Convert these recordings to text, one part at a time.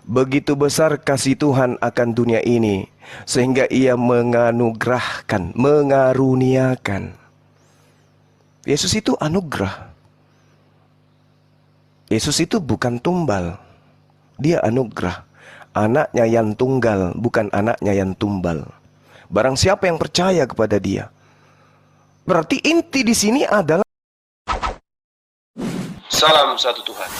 Begitu besar kasih Tuhan akan dunia ini, sehingga ia menganugerahkan, mengaruniakan. Yesus itu anugerah. Yesus itu bukan tumbal, dia anugerah. Anaknya yang tunggal, bukan anaknya yang tumbal. Barang siapa yang percaya kepada dia. Berarti inti di sini adalah salam satu Tuhan.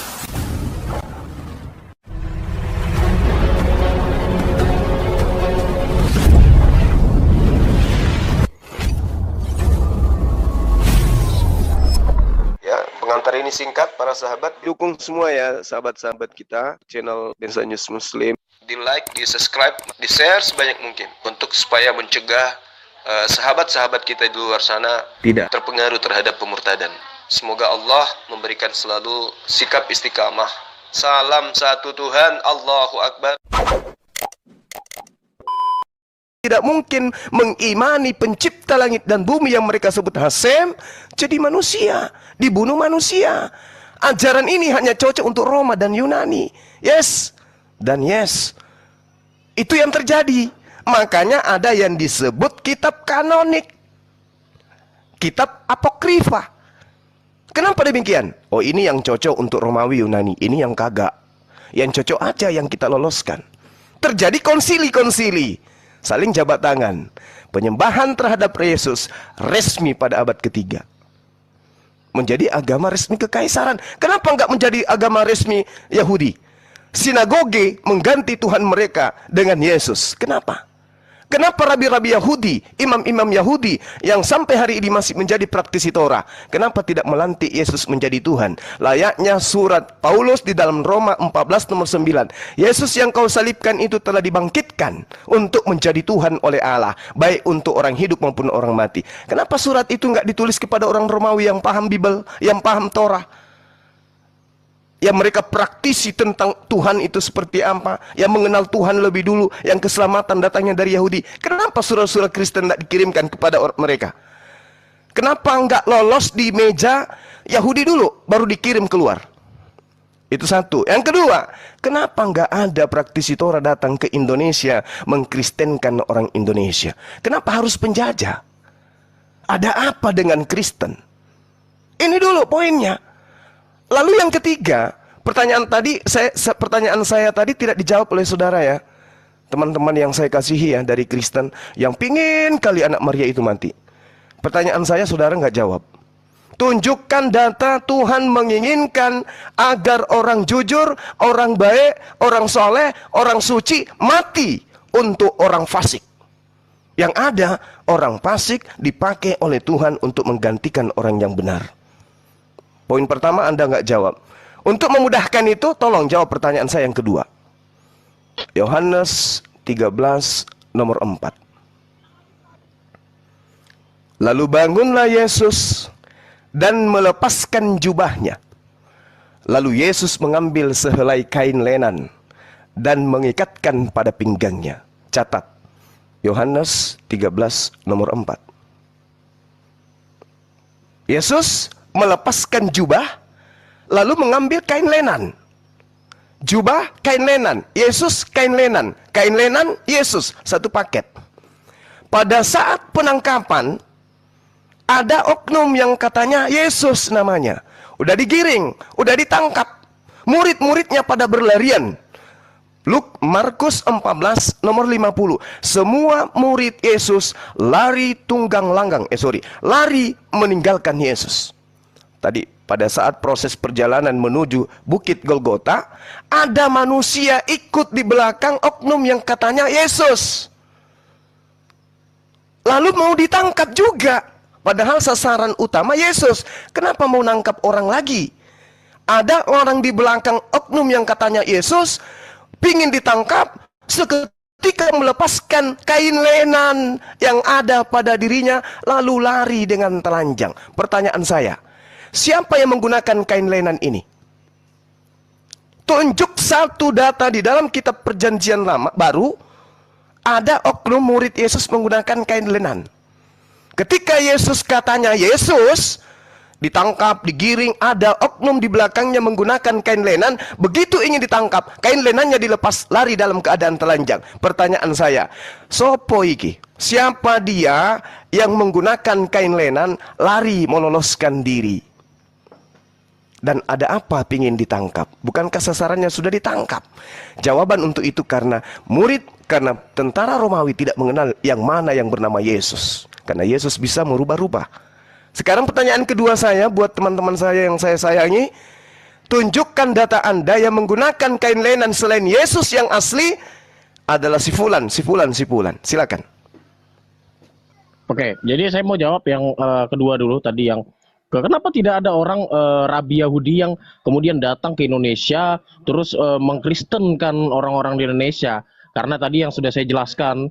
Ya, pengantar ini singkat, para sahabat. Dukung semua ya, sahabat-sahabat kita, channel Densa News Muslim. Di like, di subscribe, di share sebanyak mungkin. Untuk supaya mencegah sahabat-sahabat kita di luar sana tidak terpengaruh terhadap pemurtadan. Semoga Allah memberikan selalu sikap istiqamah. Salam satu Tuhan, Allahu Akbar. Tidak mungkin mengimani pencipta langit dan bumi yang mereka sebut Hasem jadi manusia, dibunuh manusia. Ajaran ini hanya cocok untuk Roma dan Yunani. Yes dan yes. Itu yang terjadi. Makanya ada yang disebut kitab kanonik, kitab apokrifa. Kenapa demikian? Oh, ini yang cocok untuk Romawi Yunani, ini yang kagak. Yang cocok aja yang kita loloskan. Terjadi konsili-konsili, saling jabat tangan. Penyembahan terhadap Yesus resmi pada abad ketiga. Menjadi agama resmi kekaisaran. Kenapa enggak menjadi agama resmi Yahudi? Sinagoge mengganti Tuhan mereka dengan Yesus. Kenapa? Kenapa rabi-rabi Yahudi, imam-imam Yahudi yang sampai hari ini masih menjadi praktisi Torah, kenapa tidak melantik Yesus menjadi Tuhan? Layaknya surat Paulus di dalam Roma 14 nomor 9. Yesus yang kau salibkan itu telah dibangkitkan untuk menjadi Tuhan oleh Allah, baik untuk orang hidup maupun orang mati. Kenapa surat itu enggak ditulis kepada orang Romawi yang paham Bible, yang paham Torah? Yang mereka praktisi tentang Tuhan itu seperti apa, yang mengenal Tuhan lebih dulu, yang keselamatan datangnya dari Yahudi. Kenapa surah-surah Kristen tidak dikirimkan kepada mereka? Kenapa enggak lolos di meja Yahudi dulu, baru dikirim keluar? Itu satu. Yang kedua, kenapa enggak ada praktisi Torah datang ke Indonesia mengkristenkan orang Indonesia? Kenapa harus penjajah? Ada apa dengan Kristen? Ini dulu poinnya. Lalu yang ketiga, pertanyaan saya tadi tidak dijawab oleh saudara ya. Teman-teman yang saya kasihi ya dari Kristen yang pingin kali anak Maria itu mati. Pertanyaan saya saudara nggak jawab. Tunjukkan data Tuhan menginginkan agar orang jujur, orang baik, orang soleh, orang suci mati untuk orang fasik. Yang ada orang fasik dipakai oleh Tuhan untuk menggantikan orang yang benar. Poin pertama Anda nggak jawab. Untuk memudahkan itu, tolong jawab pertanyaan saya yang kedua. Yohanes 13 nomor 4. Lalu bangunlah Yesus dan melepaskan jubahnya. Lalu Yesus mengambil sehelai kain lenan dan mengikatkan pada pinggangnya. Catat, Yohanes 13 nomor 4. Yesus melepaskan jubah, lalu mengambil kain lenan. Jubah, kain lenan. Yesus, kain lenan. Kain lenan, Yesus. Satu paket. Pada saat penangkapan, ada oknum yang katanya Yesus namanya. Udah digiring, udah ditangkap. Murid-muridnya pada berlarian. Markus 14 nomor 50. Semua murid Yesus lari lari meninggalkan Yesus. Tadi pada saat proses perjalanan menuju Bukit Golgota, ada manusia ikut di belakang oknum yang katanya Yesus. Lalu mau ditangkap juga. Padahal sasaran utama Yesus. Kenapa mau nangkap orang lagi? Ada orang di belakang oknum yang katanya Yesus, pingin ditangkap, seketika melepaskan kain lenan yang ada pada dirinya, lalu lari dengan telanjang. Pertanyaan saya, siapa yang menggunakan kain lenan ini? Tunjuk satu data di dalam kitab perjanjian lama baru, ada oknum murid Yesus menggunakan kain lenan. Ketika Yesus katanya Yesus, ditangkap, digiring, ada oknum di belakangnya menggunakan kain lenan. Begitu ingin ditangkap, kain lenannya dilepas, lari dalam keadaan telanjang. Pertanyaan saya, sopo iki? Siapa dia yang menggunakan kain lenan lari meloloskan diri? Dan ada apa pingin ditangkap? Bukankah sasarannya sudah ditangkap? Jawaban untuk itu karena karena tentara Romawi tidak mengenal yang mana yang bernama Yesus. Karena Yesus bisa merubah-rubah. Sekarang pertanyaan kedua saya buat teman-teman saya yang saya sayangi. Tunjukkan data Anda yang menggunakan kain lenan selain Yesus yang asli adalah si Fulan. Silakan. Oke, jadi saya mau jawab yang kedua dulu tadi, yang kenapa tidak ada orang Rabi Yahudi yang kemudian datang ke Indonesia terus mengkristenkan orang-orang di Indonesia? Karena tadi yang sudah saya jelaskan,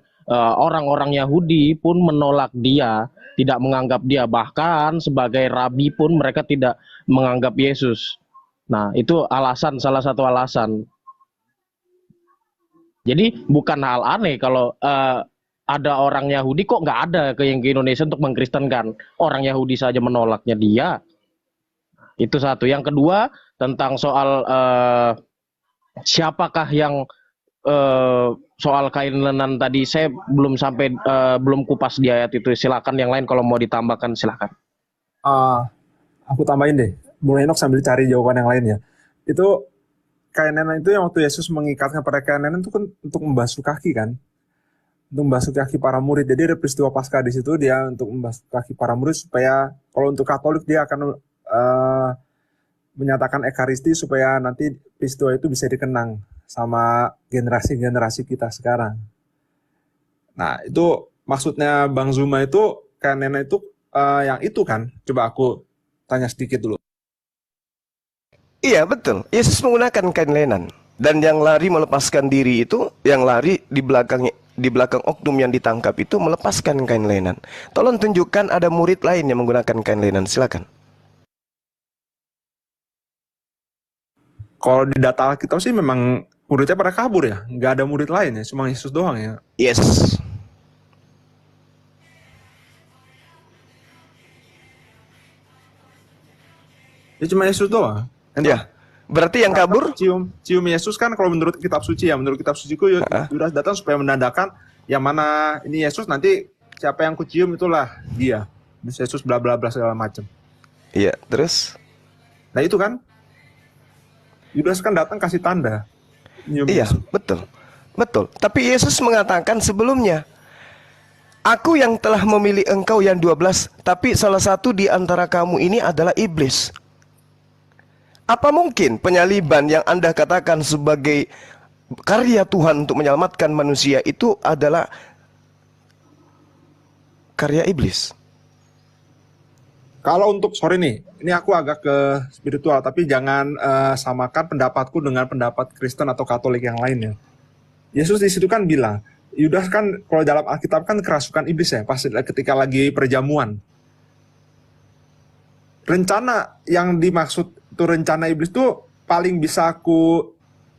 orang-orang Yahudi pun menolak dia, tidak menganggap dia, bahkan sebagai rabi pun mereka tidak menganggap Yesus. Nah, itu salah satu alasan. Jadi bukan hal aneh kalau ada orang Yahudi kok nggak ada ke Indonesia untuk mengkristenkan. Orang Yahudi saja menolaknya dia. Itu satu. Yang kedua, tentang soal siapakah yang soal kain lenan tadi, saya belum kupas di ayat itu. Silakan yang lain kalau mau ditambahkan, silakan. Aku tambahin deh. Bung Enoch sambil cari jawaban yang lain ya. Itu kain lenan itu yang waktu Yesus mengikatnya pada kain lenan itu kan untuk membasuh kaki kan. Untuk membasuh kaki para murid. Jadi ada peristiwa Paskah di situ, dia untuk membasuh kaki para murid supaya kalau untuk Katolik dia akan menyatakan Ekaristi supaya nanti peristiwa itu bisa dikenang sama generasi-generasi kita sekarang. Nah, itu maksudnya Bang Zuma itu kain lenan itu yang itu kan? Coba aku tanya sedikit dulu. Iya, betul. Yesus menggunakan kain lenan. Dan yang lari melepaskan diri itu, yang lari di belakang oknum yang ditangkap itu melepaskan kain lenan. Tolong tunjukkan ada murid lain yang menggunakan kain lenan. Silakan. Kalau di data kita sih memang muridnya pada kabur ya, nggak ada murid lain ya, cuma Yesus doang ya. Yes. Ya cuma Yesus doang. Ya. Berarti yang kabur? Cium Yesus kan kalau menurut kitab suci ya, menurut kitab suciku Yudas datang supaya menandakan yang mana ini Yesus, nanti siapa yang kucium itulah dia. Yesus bla bla bla segala macam. Iya, terus? Nah itu kan Yudas kan datang kasih tanda. Iya, betul. Betul. Tapi Yesus mengatakan sebelumnya, aku yang telah memilih engkau yang 12, tapi salah satu di antara kamu ini adalah iblis. Apa mungkin penyaliban yang Anda katakan sebagai karya Tuhan untuk menyelamatkan manusia itu adalah karya iblis? Kalau untuk, sorry nih, ini aku agak ke spiritual, tapi jangan samakan pendapatku dengan pendapat Kristen atau Katolik yang lainnya. Yesus di situ kan bilang, Yudas kan kalau dalam Alkitab kan kerasukan iblis ya, pas ketika lagi perjamuan. Rencana yang dimaksud itu rencana iblis tuh paling bisa aku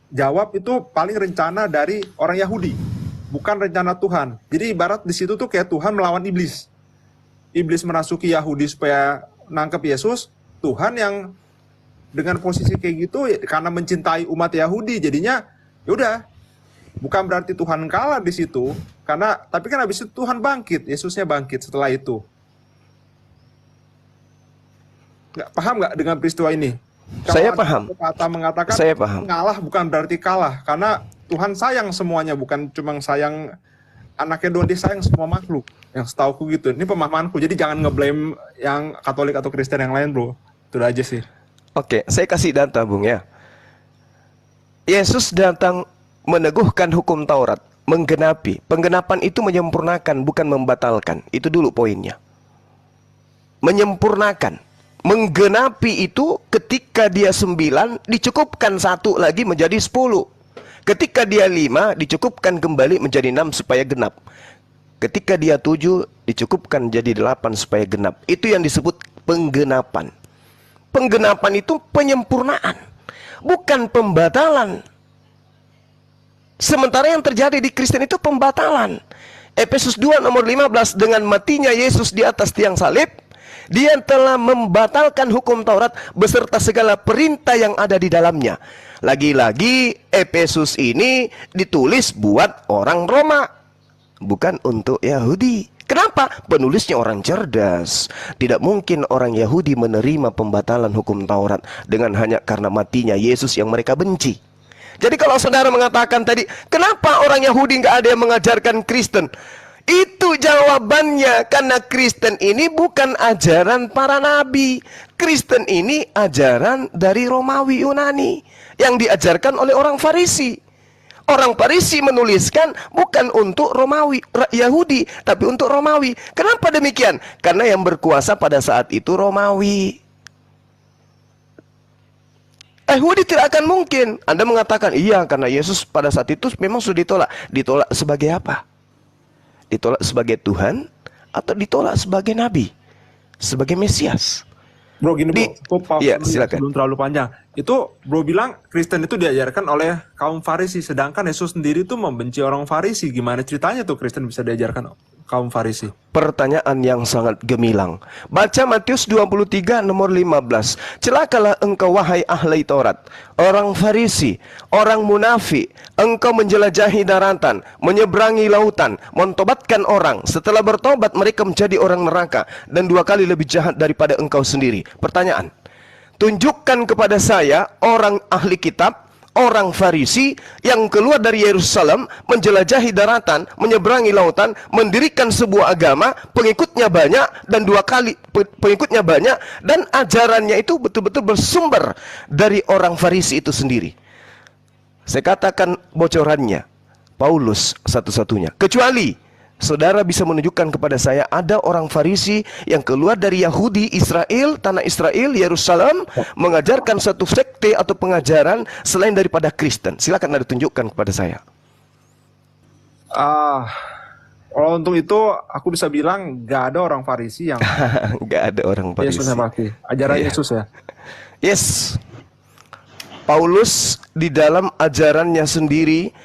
jawab itu paling rencana dari orang Yahudi, bukan rencana Tuhan. Jadi ibarat di situ tuh kayak Tuhan melawan iblis. Iblis merasuki Yahudi supaya nangkep Yesus, Tuhan yang dengan posisi kayak gitu karena mencintai umat Yahudi jadinya yaudah, bukan berarti Tuhan kalah di situ, karena tapi kan habis itu Tuhan bangkit, Yesusnya bangkit setelah itu. Paham nggak dengan peristiwa ini? Saya paham. Kata mengatakan saya paham. Ngalah bukan berarti kalah, karena Tuhan sayang semuanya, bukan cuma sayang anaknya doang, dia sayang semua makhluk. Yang setauku gitu. Ini pemahamanku. Jadi jangan ngeblame yang Katolik atau Kristen yang lain, bro. Itu aja sih. Oke, saya kasih data, Bung ya. Yesus datang meneguhkan hukum Taurat, menggenapi. Penggenapan itu menyempurnakan, bukan membatalkan. Itu dulu poinnya. Menyempurnakan. Menggenapi itu ketika dia 9, dicukupkan 1 lagi menjadi 10. Ketika dia 5, dicukupkan kembali menjadi 6 supaya genap. Ketika dia 7, dicukupkan jadi 8 supaya genap. Itu yang disebut penggenapan. Penggenapan itu penyempurnaan, bukan pembatalan. Sementara yang terjadi di Kristen itu pembatalan. Efesus 2 nomor 15, dengan matinya Yesus di atas tiang salib, Dia telah membatalkan hukum Taurat beserta segala perintah yang ada di dalamnya. Lagi-lagi Efesus ini ditulis buat orang Roma, bukan untuk Yahudi. Kenapa? Penulisnya orang cerdas. Tidak mungkin orang Yahudi menerima pembatalan hukum Taurat dengan hanya karena matinya Yesus yang mereka benci. Jadi kalau saudara mengatakan tadi, kenapa orang Yahudi nggak ada yang mengajarkan Kristen? Itu jawabannya, karena Kristen ini bukan ajaran para nabi. Kristen ini ajaran dari Romawi Yunani yang diajarkan oleh orang Farisi. Orang Farisi menuliskan bukan untuk Romawi Yahudi, tapi untuk Romawi. Kenapa demikian? Karena yang berkuasa pada saat itu Romawi. Yahudi tidak akan mungkin. Anda mengatakan, iya karena Yesus pada saat itu memang sudah ditolak. Ditolak sebagai apa? Ditolak sebagai Tuhan atau ditolak sebagai Nabi? Sebagai Mesias? Bro, gini bro, Iya, silakan. Belum terlalu panjang. Itu bro bilang Kristen itu diajarkan oleh kaum Farisi, sedangkan Yesus sendiri itu membenci orang Farisi. Gimana ceritanya tuh Kristen bisa diajarkan kaum Farisi? Pertanyaan yang sangat gemilang. Baca Matius 23 nomor 15. Celakalah engkau wahai ahli Taurat, orang Farisi, orang munafik, engkau menjelajahi daratan, menyeberangi lautan, mentobatkan orang. Setelah bertobat mereka menjadi orang neraka dan 2 kali lebih jahat daripada engkau sendiri. Pertanyaan, tunjukkan kepada saya orang ahli kitab, orang Farisi yang keluar dari Yerusalem, menjelajahi daratan, menyeberangi lautan, mendirikan sebuah agama, pengikutnya banyak dan 2 kali pengikutnya banyak, dan ajarannya itu betul-betul bersumber dari orang Farisi itu sendiri. Saya katakan bocorannya, Paulus satu-satunya. Kecuali saudara bisa menunjukkan kepada saya ada orang Farisi yang keluar dari Yahudi, Israel, tanah Israel, Yerusalem, mengajarkan satu sekte atau pengajaran selain daripada Kristen. Silakan Anda tunjukkan kepada saya. Kalau untuk itu aku bisa bilang gak ada orang Farisi yang Gak ada orang Farisi. Yesus yang mati. Ajaran Iya. Yesus ya. Yes. Paulus di dalam ajarannya sendiri,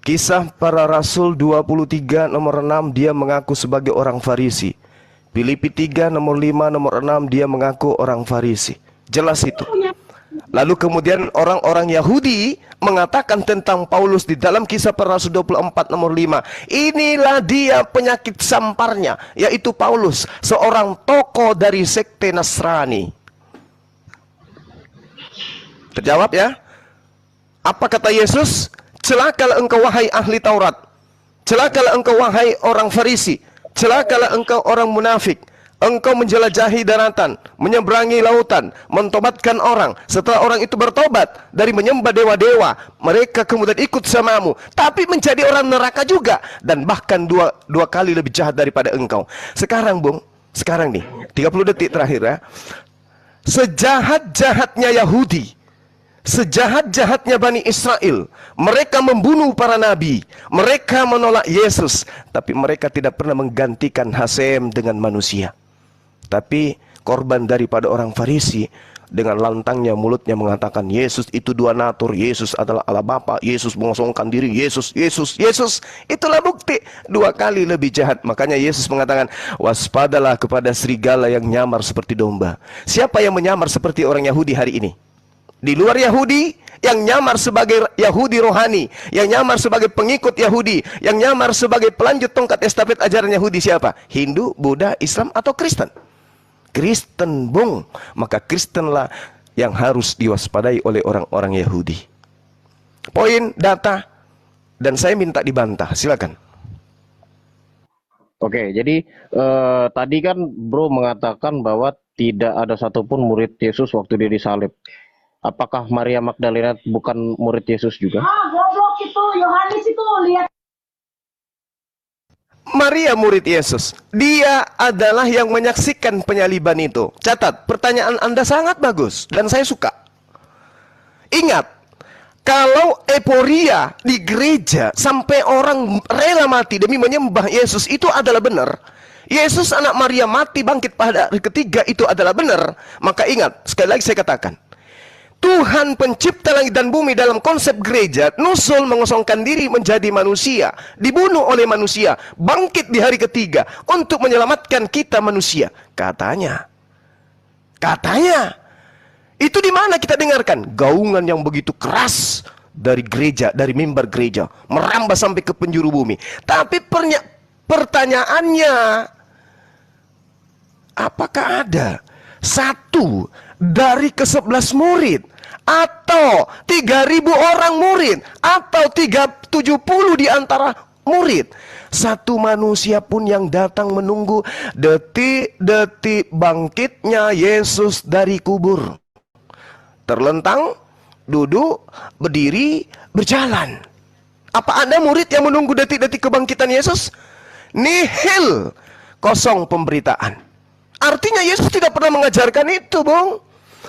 Kisah Para Rasul 23 nomor 6, dia mengaku sebagai orang Farisi. Filipi 3 nomor 5 nomor 6, dia mengaku orang Farisi. Jelas itu. Lalu kemudian orang-orang Yahudi mengatakan tentang Paulus di dalam Kisah Para Rasul 24 nomor 5. Inilah dia penyakit samparnya, yaitu Paulus, seorang tokoh dari sekte Nasrani. Terjawab ya? Apa kata Yesus? Celakalah engkau wahai ahli Taurat, celakalah engkau wahai orang Farisi, celakalah engkau orang munafik. Engkau menjelajahi daratan, menyeberangi lautan, mentobatkan orang. Setelah orang itu bertobat dari menyembah dewa-dewa, mereka kemudian ikut samamu, tapi menjadi orang neraka juga, dan bahkan dua kali lebih jahat daripada engkau. Sekarang Bung, sekarang nih 30 detik terakhir ya. Sejahat-jahatnya Yahudi, sejahat-jahatnya Bani Israel, mereka membunuh para nabi, mereka menolak Yesus, tapi mereka tidak pernah menggantikan HCM dengan manusia. Tapi korban daripada orang Farisi, dengan lantangnya mulutnya mengatakan Yesus itu dua natur, Yesus adalah Allah Bapa, Yesus mengosongkan diri, Yesus. Itulah bukti 2 kali lebih jahat. Makanya Yesus mengatakan, waspadalah kepada serigala yang nyamar seperti domba. Siapa yang menyamar seperti orang Yahudi hari ini? Di luar Yahudi, yang nyamar sebagai Yahudi rohani, yang nyamar sebagai pengikut Yahudi, yang nyamar sebagai pelanjut tongkat estafet ajaran Yahudi siapa? Hindu, Buddha, Islam, atau Kristen? Kristen, Bung. Maka Kristenlah yang harus diwaspadai oleh orang-orang Yahudi. Poin, data, dan saya minta dibantah. Silakan. Oke, jadi tadi kan Bro mengatakan bahwa tidak ada satupun murid Yesus waktu dia disalib. Apakah Maria Magdalena bukan murid Yesus juga? Goblok itu, Yohanes itu lihat. Maria murid Yesus. Dia adalah yang menyaksikan penyaliban itu. Catat, pertanyaan Anda sangat bagus dan saya suka. Ingat, kalau euforia di gereja sampai orang rela mati demi menyembah Yesus itu adalah benar. Yesus anak Maria mati bangkit pada hari ketiga itu adalah benar. Maka ingat, sekali lagi saya katakan, Tuhan pencipta langit dan bumi dalam konsep gereja nusul mengosongkan diri menjadi manusia, dibunuh oleh manusia, bangkit di hari ketiga untuk menyelamatkan kita manusia. Katanya Katanya. Itu di mana kita dengarkan? Gaungan yang begitu keras dari gereja, dari mimbar gereja, merambah sampai ke penjuru bumi. Tapi pertanyaannya, apakah ada satu dari ke-11 murid, atau 3.000 orang murid, atau 70 di antara murid, satu manusia pun yang datang menunggu detik-detik bangkitnya Yesus dari kubur? Terlentang, duduk, berdiri, berjalan. Apa ada murid yang menunggu detik-detik kebangkitan Yesus? Nihil, kosong pemberitaan. Artinya Yesus tidak pernah mengajarkan itu, Bung.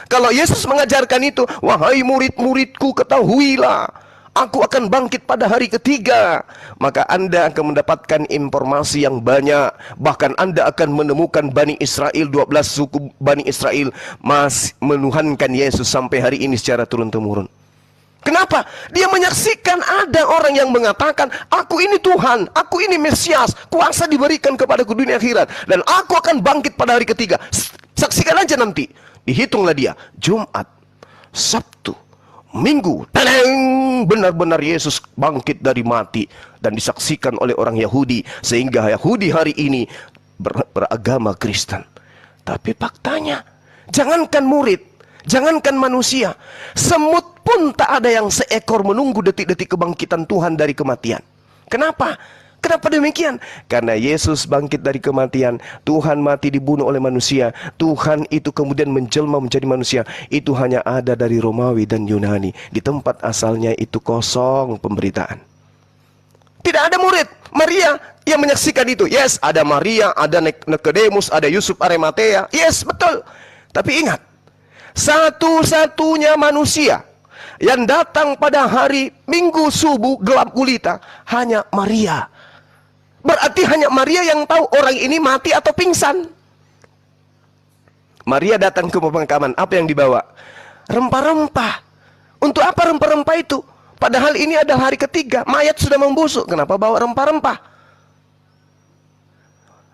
Kalau Yesus mengajarkan itu, wahai murid-muridku, ketahuilah, aku akan bangkit pada hari ketiga. Maka Anda akan mendapatkan informasi yang banyak. Bahkan Anda akan menemukan Bani Israel, 12 suku Bani Israel masih menuhankan Yesus sampai hari ini secara turun-temurun. Kenapa? Dia menyaksikan ada orang yang mengatakan, aku ini Tuhan, aku ini Mesias, kuasa diberikan kepadaku dunia akhirat, dan aku akan bangkit pada hari ketiga. Saksikan aja nanti. Dihitunglah dia, Jumat, Sabtu, Minggu, teneng, benar-benar Yesus bangkit dari mati dan disaksikan oleh orang Yahudi, sehingga Yahudi hari ini beragama Kristen. Tapi faktanya, jangankan murid, jangankan manusia, semut pun tak ada yang seekor menunggu detik-detik kebangkitan Tuhan dari kematian. Kenapa? Kenapa demikian? Karena Yesus bangkit dari kematian, Tuhan mati dibunuh oleh manusia, Tuhan itu kemudian menjelma menjadi manusia. Itu hanya ada dari Romawi dan Yunani. Di tempat asalnya itu kosong pemberitaan. Tidak ada murid Maria yang menyaksikan itu. Yes, ada Maria, ada Nikodemus, ada Yusuf Arimatea. Yes, betul. Tapi ingat, satu-satunya manusia yang datang pada hari Minggu subuh gelap gulita hanya Maria. Berarti hanya Maria yang tahu orang ini mati atau pingsan. Maria datang ke pemakaman, apa yang dibawa? Rempah-rempah. Untuk apa rempah-rempah itu? Padahal ini adalah hari ketiga, mayat sudah membusuk, kenapa bawa rempah-rempah?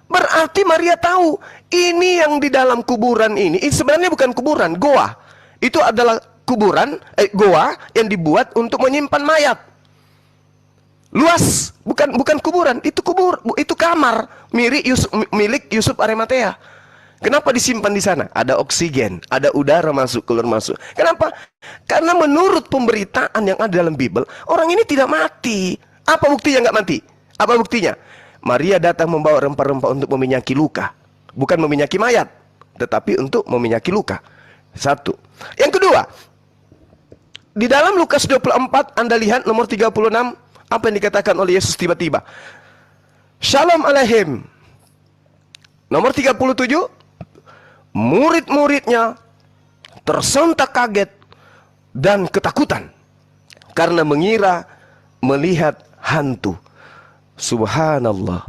Berarti Maria tahu, ini yang di dalam kuburan ini sebenarnya bukan kuburan, goa. Itu adalah kuburan, goa yang dibuat untuk menyimpan mayat. Luas, bukan kuburan, itu kamar milik Yusuf Arimatea. Kenapa disimpan di sana? Ada oksigen, ada udara masuk keluar masuk. Kenapa? Karena menurut pemberitaan yang ada dalam Bible, orang ini tidak mati. Apa buktinya nggak mati? Apa buktinya? Maria datang membawa rempah-rempah untuk meminyaki luka, bukan meminyaki mayat, tetapi untuk meminyaki luka. Satu. Yang kedua, di dalam Lukas 24 Anda lihat nomor 36. Apa yang dikatakan oleh Yesus tiba-tiba? Shalom alaihim. Nomor 37. Murid-muridnya tersentak kaget dan ketakutan karena mengira melihat hantu. Subhanallah.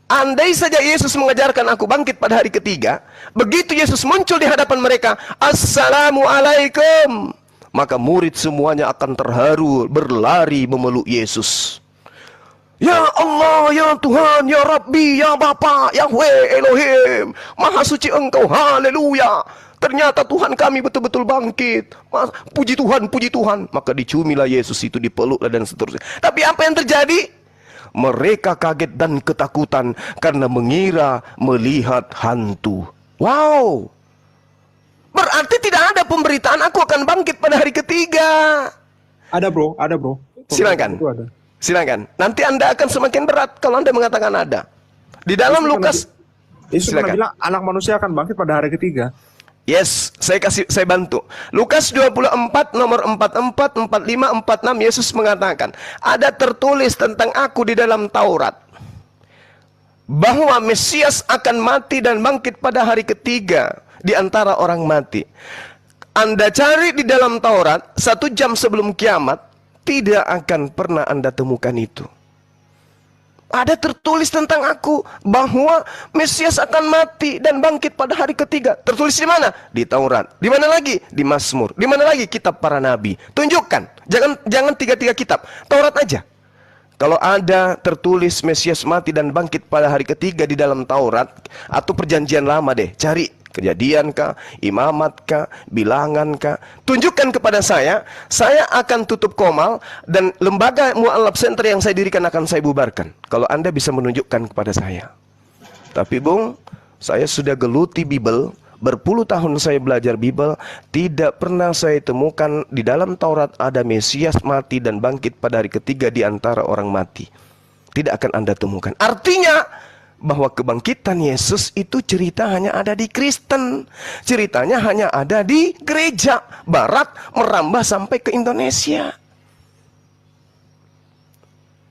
Andai saja Yesus mengajarkan aku bangkit pada hari ketiga, begitu Yesus muncul di hadapan mereka, Assalamualaikum, maka murid semuanya akan terharu, berlari memeluk Yesus. Ya Allah, ya Tuhan, ya Rabbi, ya Bapa, Yahweh, Elohim, Maha Suci Engkau, haleluya. Ternyata Tuhan kami betul-betul bangkit. Puji Tuhan, puji Tuhan. Maka dicumilah Yesus itu, dipeluklah dan seterusnya. Tapi apa yang terjadi? Mereka kaget dan ketakutan karena mengira melihat hantu. Wow. Berarti tidak ada pemberitaan aku akan bangkit pada hari ketiga. Ada bro. Silakan. Itu ada. Silakan. Nanti Anda akan semakin berat kalau Anda mengatakan ada. Di dalam Lukas, Yesus pernah bilang anak manusia akan bangkit pada hari ketiga. yes, saya bantu. Lukas 24 nomor 44, 45, 46 Yesus mengatakan, ada tertulis tentang aku di dalam Taurat bahwa Mesias akan mati dan bangkit pada hari ketiga di antara orang mati. Anda cari di dalam Taurat 1 jam sebelum kiamat, tidak akan pernah Anda temukan itu. Ada tertulis tentang aku bahwa Mesias akan mati dan bangkit pada hari ketiga. Tertulis di mana? Di Taurat. Di mana lagi? Di Mazmur. Di mana lagi? Kitab para nabi. Tunjukkan. Jangan tiga-tiga kitab. Taurat aja. Kalau ada tertulis Mesias mati dan bangkit pada hari ketiga di dalam Taurat atau perjanjian lama deh, cari Kejadian kah? Imamat kah? Bilangan kah? Tunjukkan kepada saya akan tutup Komal dan lembaga Mu'alaf Center yang saya dirikan akan saya bubarkan. Kalau Anda bisa menunjukkan kepada saya. Tapi Bung, saya sudah geluti Bible, berpuluh tahun saya belajar Bible, tidak pernah saya temukan di dalam Taurat ada Mesias mati dan bangkit pada hari ketiga di antara orang mati. Tidak akan Anda temukan. Artinya bahwa kebangkitan Yesus itu cerita hanya ada di Kristen. Ceritanya hanya ada di gereja Barat merambah sampai ke Indonesia.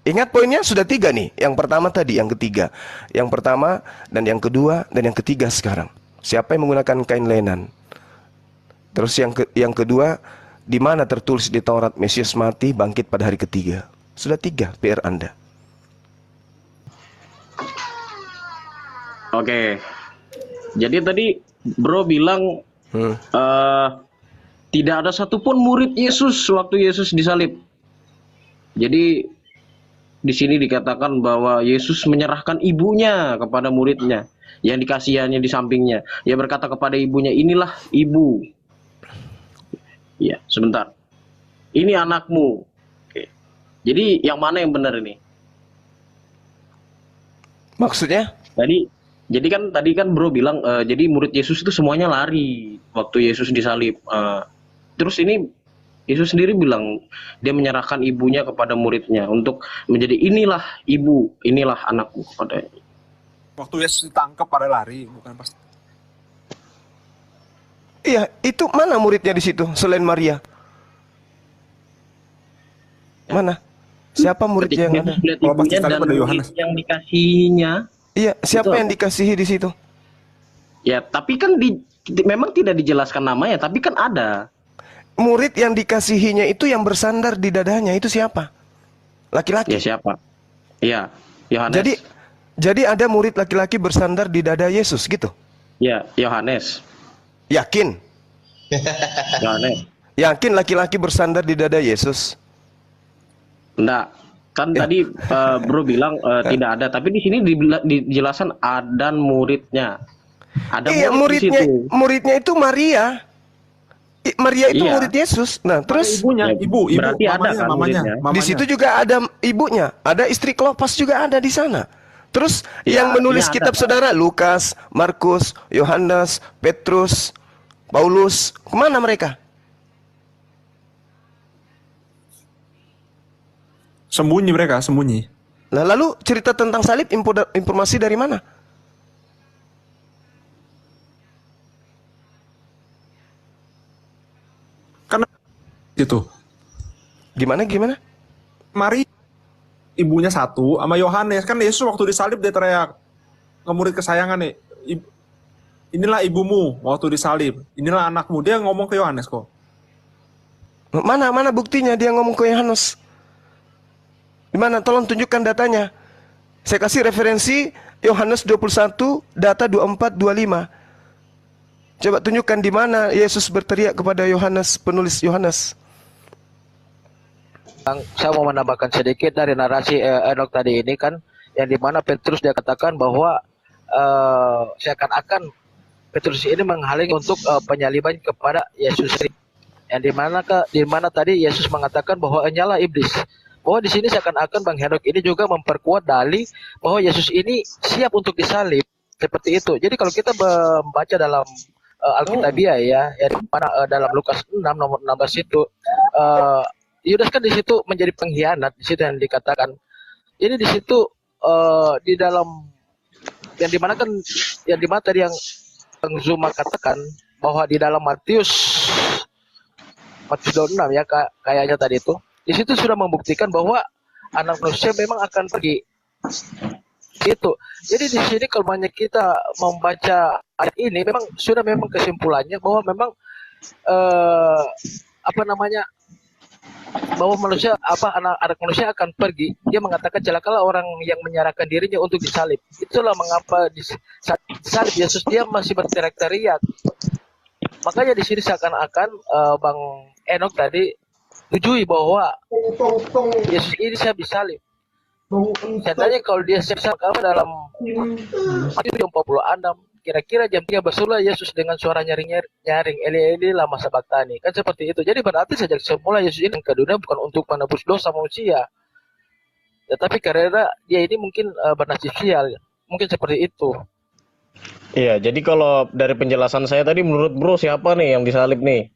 Ingat poinnya sudah 3 nih. Yang pertama tadi, yang ketiga. Yang pertama dan yang kedua dan yang ketiga sekarang. Siapa yang menggunakan kain lenan? Terus yang kedua, di mana tertulis di Taurat Mesias mati bangkit pada hari ketiga? Sudah 3 PR Anda. Oke. Jadi tadi Bro bilang tidak ada satupun murid Yesus waktu Yesus disalib. Jadi di sini dikatakan bahwa Yesus menyerahkan ibunya kepada muridnya yang dikasihannya di sampingnya. Ia berkata kepada ibunya, "Inilah ibu." Ya, sebentar. "Ini anakmu." Oke. Jadi yang mana yang benar ini? Maksudnya? Jadi tadi kan Bro bilang jadi murid Yesus itu semuanya lari waktu Yesus disalib. Terus ini Yesus sendiri bilang dia menyerahkan ibunya kepada muridnya untuk menjadi inilah ibu, inilah anakku kepada. Waktu Yesus ditangkap pada lari, bukan pas. Iya, itu mana muridnya di situ selain Maria? Mana? Siapa muridnya yang ada? Yesus melihat Kalau pas ibunya disalib dan ada Yohanes. murid yang dikasihinya. Iya, siapa Itu yang dikasihi di situ? Ya, tapi kan memang tidak dijelaskan namanya, tapi kan ada. Murid yang dikasihinya itu yang bersandar di dadanya itu siapa? Laki-laki. Ya siapa? Iya, Yohanes. Jadi ada murid laki-laki bersandar di dada Yesus gitu. Ya, Yohanes. Yakin? Yohanes. Yakin laki-laki bersandar di dada Yesus? Enggak. Kan tadi Bro bilang tidak ada, tapi di sini dijelaskan ada muridnya. Ada Iya, murid di situ. muridnya itu Maria. Maria itu Iya. murid Yesus. Nah, terus Ibunya, ibu, Berarti ada mamanya, kan mamanya, muridnya? mamanya. di situ juga ada ibunya, ada istri Klopas juga ada di sana. Terus Ya, yang menulis artinya kitab ada, Pak. saudara Lukas, Markus, Yohanes, Petrus, Paulus, kemana mereka? Sembunyi mereka, sembunyi. Nah, lalu cerita tentang salib informasi dari mana? Karena itu Gimana? Maria ibunya satu sama Yohanes. Kan Yesus waktu disalib dia teriak ke murid kesayangan nih, inilah ibumu waktu disalib, inilah anakmu. Dia ngomong ke Yohanes kok. Mana buktinya dia ngomong ke Yohanes? Di mana? Tolong tunjukkan datanya. Saya kasih referensi Yohanes 21, data 24, 25. Coba tunjukkan di mana Yesus berteriak kepada Yohanes, penulis Yohanes. Saya mau menambahkan sedikit dari narasi Enoch tadi ini kan, yang dimana Petrus dia katakan bahwa seakan-akan Petrus ini menghalangi untuk penyaliban kepada Yesus. Yang dimana tadi Yesus mengatakan bahwa nyala iblis. Bahwa di sini seakan-akan Bang Henok ini juga memperkuat dalih bahwa Yesus ini siap untuk disalib seperti itu. Jadi kalau kita membaca dalam Alkitabiah ya, yang mana dalam Lukas 6 nomor 16 itu Yudas kan di situ menjadi pengkhianat, di situ yang dikatakan. Jadi di situ di dalam yang dimana tadi yang Bang Zuma katakan bahwa di dalam Matius 26 ya kayaknya tadi itu. Di situ sudah membuktikan bahwa anak manusia memang akan pergi. Itu. Jadi di sini kalau banyak kita membaca ayat ini memang kesimpulannya bahwa memang bahwa anak manusia akan pergi. Dia mengatakan celakalah orang yang menyerahkan dirinya untuk disalib. Itulah mengapa di saat disalib Yesus dia masih berteriak-teriak. Makanya di sini seakan-akan Bang Enoch tadi tujui bahwa Yesus ini siap disalib. Seandainya kalau dia siap dalam Matius 26 kira-kira jam 3 bersulah Yesus dengan suara nyaring, Eli Eli lama sabaktani. Kan seperti itu. Jadi berarti sejak semula Yesus ini ke dunia bukan untuk menebus dosa manusia. Tetapi karena dia ini mungkin bernasib sial. Mungkin seperti itu. Iya, jadi kalau dari penjelasan saya tadi menurut Bro siapa nih yang disalib nih?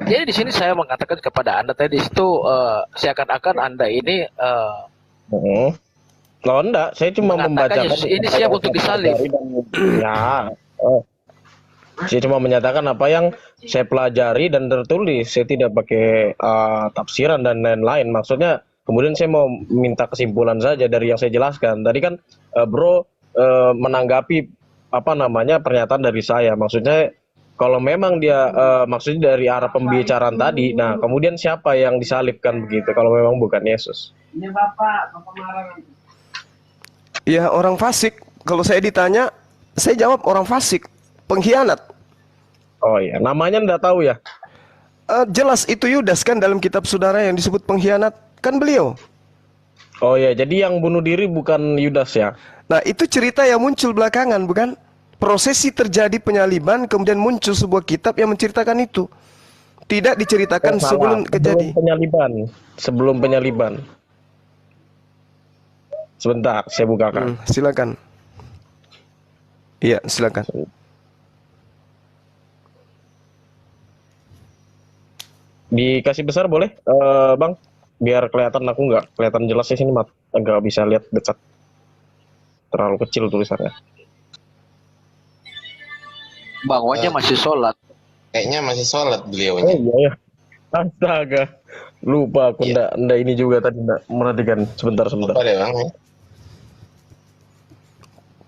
Jadi di sini saya mengatakan kepada Anda tadi itu seakan-akan Anda ini Heeh. Oh enggak, saya cuma mengatakan membacakan Yesus ini apa siap yang untuk saya disalib. pelajari ya, oh. Saya cuma menyatakan apa yang saya pelajari dan tertulis. Saya tidak pakai tafsiran dan lain-lain. Maksudnya kemudian saya mau minta kesimpulan saja dari yang saya jelaskan. Tadi kan Bro menanggapi apa namanya pernyataan dari saya. Maksudnya kalau memang dia maksudnya dari arah pembicaraan tadi, nah kemudian siapa yang disalibkan begitu? Kalau memang bukan Yesus. Ini bapak marah. Ya orang fasik. Kalau saya ditanya, saya jawab orang fasik, pengkhianat. Oh iya, namanya enggak tahu ya. Jelas itu Yudas kan dalam kitab saudara yang disebut pengkhianat, kan beliau. Oh iya, jadi yang bunuh diri bukan Yudas ya. Nah itu cerita yang muncul belakangan, bukan? Prosesi terjadi penyaliban, kemudian muncul sebuah kitab yang menceritakan itu. Tidak diceritakan Oh, salah. sebelum kejadian. Sebelum penyaliban. Sebentar, saya bukakan. Silakan. Iya, silakan. Dikasih besar boleh, Bang? Biar kelihatan aku nggak kelihatan jelas di sini, nggak bisa lihat dekat. Terlalu kecil tulisannya. Bang Wanya masih sholat. Kayaknya masih sholat Oh beliaunya. iya ya. Astaga. Lupa aku Iya. ndak ini juga tadi ndak merhatikan. Sebentar. Apa deh bang?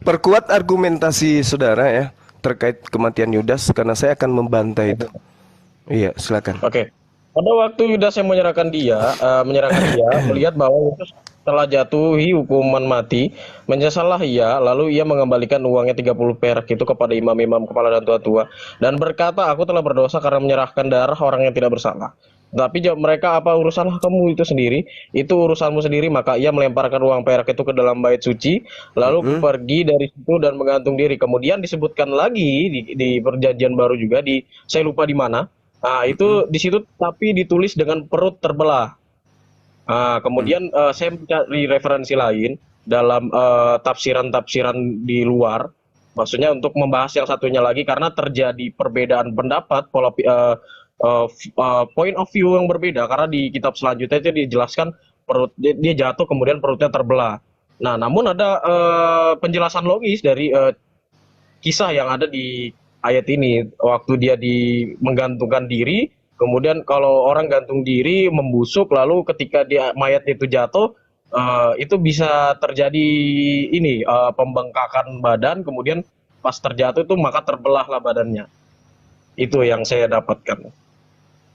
Perkuat argumentasi saudara ya terkait kematian Yudas karena saya akan membantai itu. Iya, silakan. Oke. Pada waktu Yudas yang menyerahkan dia, melihat bahwa Yesus telah jatuhi hukuman mati, menyesallah ia, lalu ia mengembalikan uangnya 30 perak itu kepada imam-imam kepala dan tua-tua, dan berkata, aku telah berdosa karena menyerahkan darah orang yang tidak bersalah. Tapi jawab mereka, apa urusanlah kamu itu sendiri? Itu urusanmu sendiri. Maka ia melemparkan uang perak itu ke dalam bait suci, lalu pergi dari situ dan menggantung diri. Kemudian disebutkan lagi di perjanjian baru juga, saya lupa di mana. Nah, itu di situ tapi ditulis dengan perut terbelah. Nah, kemudian saya mencari referensi lain dalam tafsiran-tafsiran di luar, maksudnya untuk membahas yang satunya lagi karena terjadi perbedaan pendapat, point of view yang berbeda karena di kitab selanjutnya itu dijelaskan perut dia jatuh kemudian perutnya terbelah. Nah, namun ada penjelasan logis dari kisah yang ada di ayat ini waktu dia menggantungkan diri. Kemudian kalau orang gantung diri membusuk, lalu ketika dia mayat itu jatuh, itu bisa terjadi ini pembengkakan badan. Kemudian pas terjatuh itu maka terbelahlah badannya. Itu yang saya dapatkan.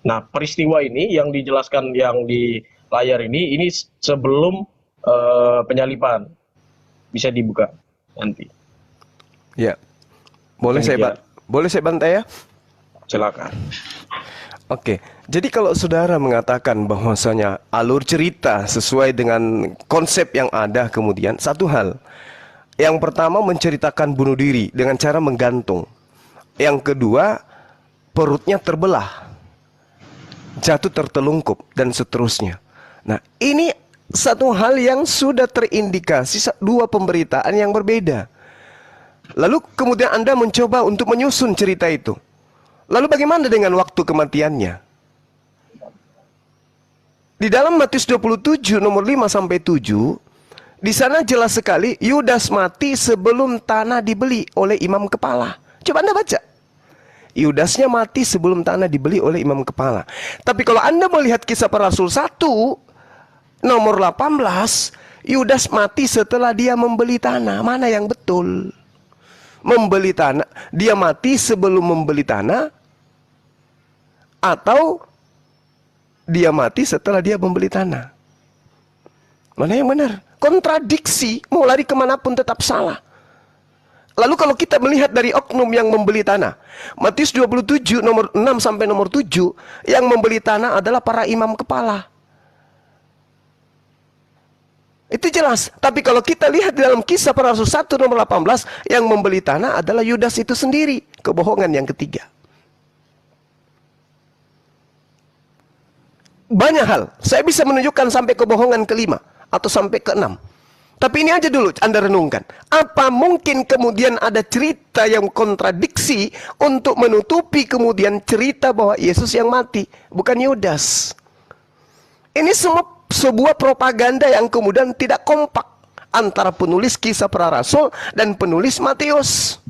Nah peristiwa ini yang dijelaskan yang di layar ini sebelum penyaliban. Bisa dibuka nanti. Ya, boleh saya bantai ya? Silakan. Oke, jadi kalau saudara mengatakan bahwasanya alur cerita sesuai dengan konsep yang ada kemudian, satu hal. Yang pertama menceritakan bunuh diri dengan cara menggantung. Yang kedua, perutnya terbelah, jatuh tertelungkup, dan seterusnya. Nah, ini satu hal yang sudah terindikasi dua pemberitaan yang berbeda. Lalu kemudian Anda mencoba untuk menyusun cerita itu. Lalu bagaimana dengan waktu kematiannya? Di dalam Matius 27 nomor 5 sampai 7, di sana jelas sekali Yudas mati sebelum tanah dibeli oleh imam kepala. Coba Anda baca. Yudasnya mati sebelum tanah dibeli oleh imam kepala. Tapi kalau Anda melihat Kisah Para Rasul 1 nomor 18, Yudas mati setelah dia membeli tanah. Mana yang betul? Membeli tanah, dia mati sebelum membeli tanah, atau dia mati setelah dia membeli tanah? Mana yang benar? Kontradiksi, mau lari kemanapun tetap salah. Lalu kalau kita melihat dari oknum yang membeli tanah, Matius 27 nomor 6 sampai nomor 7, yang membeli tanah adalah para imam kepala. Itu jelas. Tapi kalau kita lihat di dalam Kisah Para Rasul 1 nomor 18, yang membeli tanah adalah Yudas itu sendiri. Kebohongan yang ketiga. Banyak hal. Saya bisa menunjukkan sampai kebohongan kelima atau sampai keenam. Tapi ini aja dulu Anda renungkan. Apa mungkin kemudian ada cerita yang kontradiksi untuk menutupi kemudian cerita bahwa Yesus yang mati, bukan Yudas. Ini semua sebuah propaganda yang kemudian tidak kompak antara penulis Kisah Para Rasul dan penulis Matius.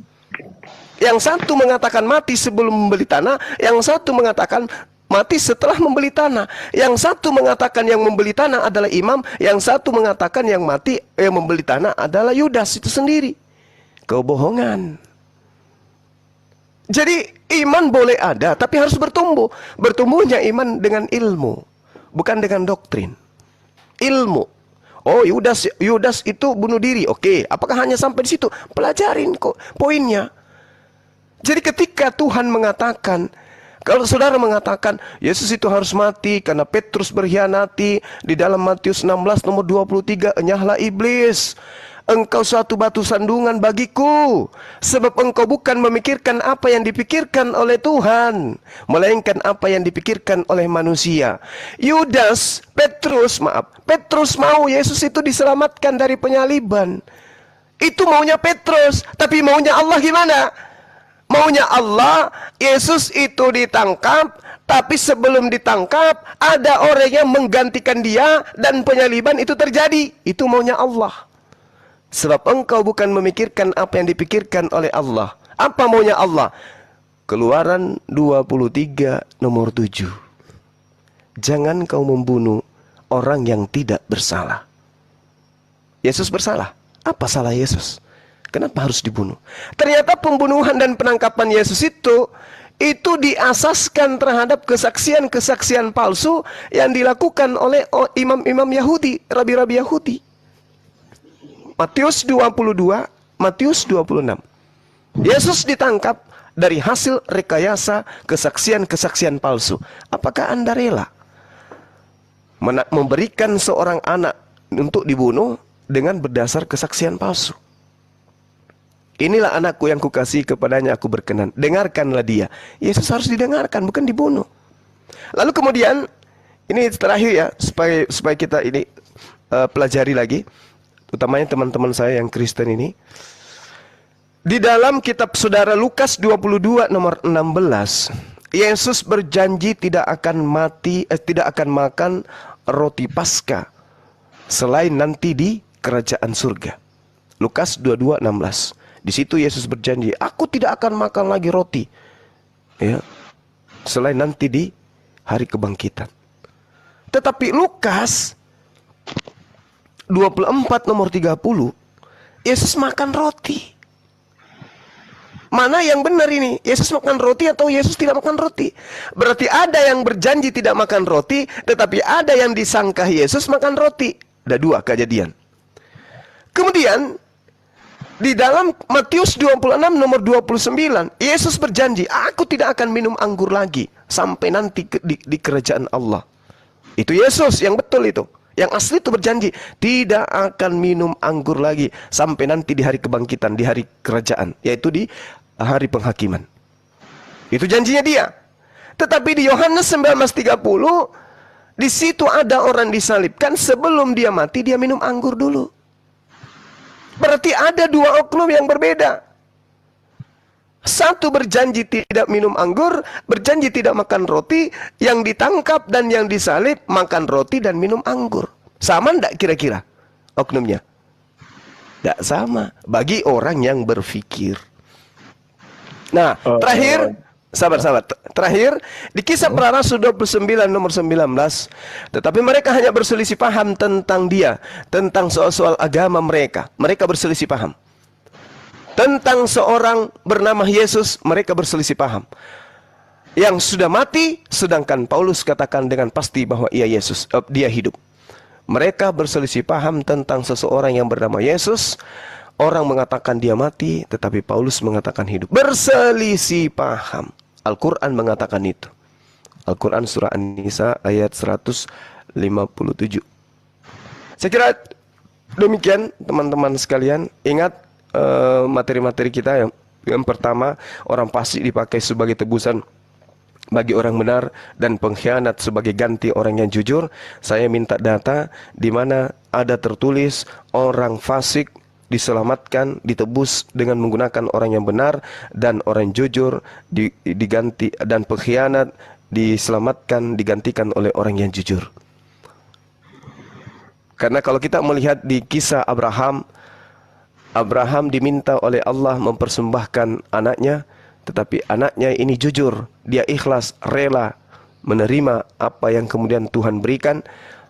Yang satu mengatakan mati sebelum membeli tanah, yang satu mengatakan mati setelah membeli tanah. Yang satu mengatakan yang membeli tanah adalah imam, yang satu mengatakan yang mati yang membeli tanah adalah Yudas itu sendiri. Kebohongan. Jadi iman boleh ada, tapi harus bertumbuh. Bertumbuhnya iman dengan ilmu, bukan dengan doktrin. Ilmu. Oh, Yudas itu bunuh diri. Oke, apakah hanya sampai di situ? Pelajarin kok poinnya. Jadi ketika Tuhan mengatakan, kalau saudara mengatakan Yesus itu harus mati karena Petrus berkhianati, di dalam Matius 16 nomor 23, enyahlah iblis, engkau suatu batu sandungan bagiku, sebab engkau bukan memikirkan apa yang dipikirkan oleh Tuhan, melainkan apa yang dipikirkan oleh manusia. Petrus mau Yesus itu diselamatkan dari penyaliban. Itu maunya Petrus, tapi maunya Allah gimana? Maunya Allah, Yesus itu ditangkap, tapi sebelum ditangkap, ada orang yang menggantikan dia, dan penyaliban itu terjadi. Itu maunya Allah. Sebab engkau bukan memikirkan apa yang dipikirkan oleh Allah. Apa maunya Allah? Keluaran 23 nomor 7. Jangan kau membunuh orang yang tidak bersalah. Yesus bersalah. Apa salah Yesus? Kenapa harus dibunuh? Ternyata pembunuhan dan penangkapan Yesus itu diasaskan terhadap kesaksian-kesaksian palsu yang dilakukan oleh imam-imam Yahudi, rabi-rabi Yahudi. Matius 22, Matius 26. Yesus ditangkap dari hasil rekayasa kesaksian-kesaksian palsu. Apakah Anda rela memberikan seorang anak untuk dibunuh dengan berdasar kesaksian palsu? Inilah anakku yang kukasihi, kepadanya aku berkenan. Dengarkanlah dia. Yesus harus didengarkan, bukan dibunuh. Lalu kemudian, ini terakhir ya, supaya kita ini pelajari lagi, utamanya teman-teman saya yang Kristen ini. Di dalam kitab saudara Lukas 22 nomor 16, Yesus berjanji tidak akan makan roti Paskah selain nanti di kerajaan surga. Lukas 22:16. Di situ Yesus berjanji, aku tidak akan makan lagi roti, ya, selain nanti di hari kebangkitan. Tetapi Lukas 24 nomor 30, Yesus makan roti. Mana yang benar ini? Yesus makan roti atau Yesus tidak makan roti? Berarti ada yang berjanji tidak makan roti, tetapi ada yang disangka Yesus makan roti. Ada dua kejadian. Kemudian di dalam Matius 26 nomor 29, Yesus berjanji, aku tidak akan minum anggur lagi sampai nanti di kerajaan Allah. Itu Yesus yang betul itu. Yang asli itu berjanji, tidak akan minum anggur lagi sampai nanti di hari kebangkitan, di hari kerajaan, yaitu di hari penghakiman. Itu janjinya dia. Tetapi di Yohanes 19:30, di situ ada orang disalibkan, sebelum dia mati dia minum anggur dulu. Berarti ada dua oknum yang berbeda. Satu berjanji tidak minum anggur, berjanji tidak makan roti, yang ditangkap dan yang disalib makan roti dan minum anggur. Sama enggak kira-kira oknumnya? Tidak sama bagi orang yang berpikir. Nah, terakhir, sabar. Terakhir, di Kisah Para Rasul 29 nomor 19. Tetapi mereka hanya berselisih paham tentang dia, tentang soal-soal agama mereka. Mereka berselisih paham. Tentang seorang bernama Yesus, mereka berselisih paham. Yang sudah mati, sedangkan Paulus katakan dengan pasti bahwa dia hidup. Mereka berselisih paham tentang seseorang yang bernama Yesus. Orang mengatakan dia mati, tetapi Paulus mengatakan hidup. Berselisih paham. Al-Quran mengatakan itu. Al-Quran surah An-Nisa ayat 157. Saya kira Demikian teman-teman sekalian, ingat materi-materi kita yang pertama, orang fasik dipakai sebagai tebusan bagi orang benar dan pengkhianat sebagai ganti orang yang jujur. Saya minta data di mana ada tertulis orang fasik diselamatkan, ditebus dengan menggunakan orang yang benar, dan orang jujur diganti, dan pengkhianat diselamatkan, digantikan oleh orang yang jujur. Karena kalau kita melihat di kisah Abraham diminta oleh Allah mempersembahkan anaknya, tetapi anaknya ini jujur, dia ikhlas, rela menerima apa yang kemudian Tuhan berikan,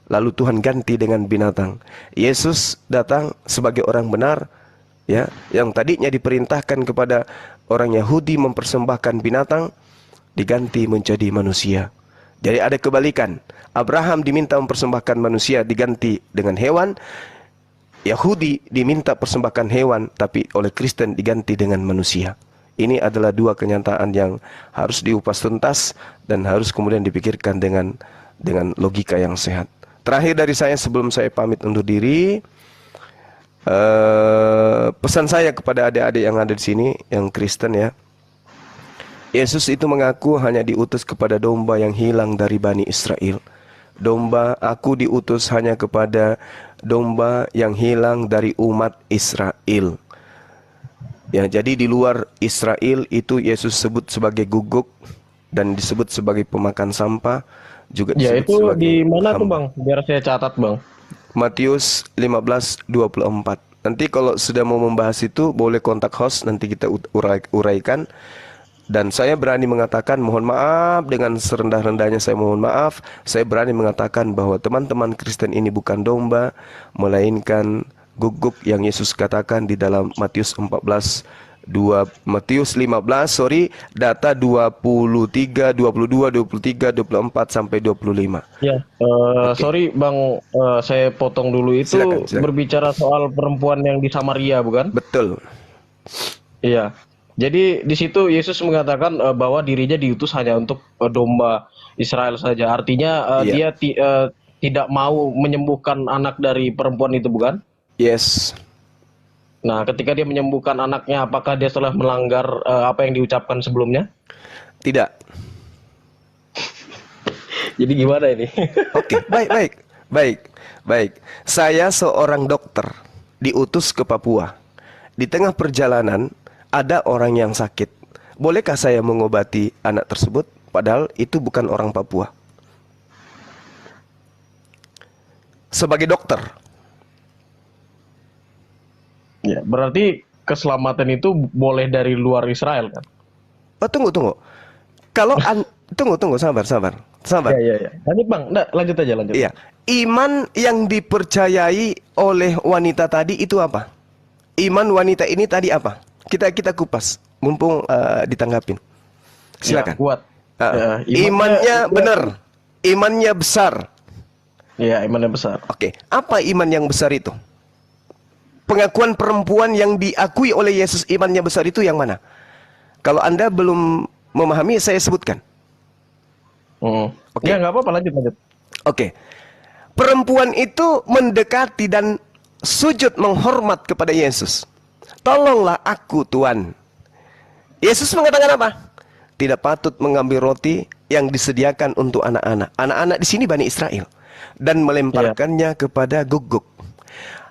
lalu Tuhan ganti dengan binatang. Yesus datang sebagai orang benar, ya, yang tadinya diperintahkan kepada orang Yahudi mempersembahkan binatang, diganti menjadi manusia. Jadi ada kebalikan. Abraham diminta mempersembahkan manusia, diganti dengan hewan. Yahudi diminta persembahkan hewan, tapi oleh Kristen diganti dengan manusia. Ini adalah dua kenyataan yang harus diupas tuntas dan harus kemudian dipikirkan dengan logika yang sehat. Terakhir dari saya sebelum saya pamit undur diri, pesan saya kepada adik-adik yang ada di sini yang Kristen, ya. Yesus itu mengaku hanya diutus kepada domba yang hilang dari Bani Israel. Aku diutus hanya kepada domba yang hilang dari umat Israel. Ya, jadi di luar Israel itu Yesus sebut sebagai guguk dan disebut sebagai pemakan sampah, juga Ya, disebut itu sebagai di mana tuh hamba. Bang? Biar saya catat Bang. Matius 15:24. Nanti kalau sudah mau membahas itu boleh kontak host, nanti kita uraikan. Dan saya berani mengatakan, mohon maaf, dengan serendah-rendahnya saya mohon maaf, saya berani mengatakan bahwa teman-teman Kristen ini bukan domba, melainkan guguk yang Yesus katakan di dalam Matius 15, data 23, 22, 23, 24 sampai 25. Ya, sorry Bang, saya potong dulu. Itu Silakan. berbicara soal perempuan yang di Samaria, bukan? Betul. Iya. Jadi di situ Yesus mengatakan bahwa dirinya diutus hanya untuk domba Israel saja. Artinya Iya. dia tidak mau menyembuhkan anak dari perempuan itu, bukan? Yes. Nah, ketika dia menyembuhkan anaknya, apakah dia telah melanggar apa yang diucapkan sebelumnya? Tidak. Jadi gimana ini? Oke, baik. Saya seorang dokter diutus ke Papua. Di tengah perjalanan ada orang yang sakit. Bolehkah saya mengobati anak tersebut? Padahal itu bukan orang Papua. Sebagai dokter. Ya, berarti keselamatan itu boleh dari luar Israel, kan? Oh, tunggu. Kalau tunggu, sabar. Ya. Lanjut Bang, lanjut aja. Iya. Iman yang dipercayai oleh wanita tadi itu apa? Iman wanita ini tadi apa? Kita kupas, mumpung ditanggapin. Silakan. Ya, kuat. Imannya benar, imannya besar. Ya, imannya besar. Oke, apa iman yang besar itu? Pengakuan perempuan yang diakui oleh Yesus imannya besar itu yang mana? Kalau Anda belum memahami, saya sebutkan. Ya, nggak apa-apa, lanjut. Oke. Perempuan itu mendekati dan sujud menghormat kepada Yesus. Tolonglah aku, Tuhan. Yesus mengatakan apa? Tidak patut mengambil roti yang disediakan untuk anak-anak. Anak-anak di sini Bani Israel. Dan melemparkannya kepada guguk.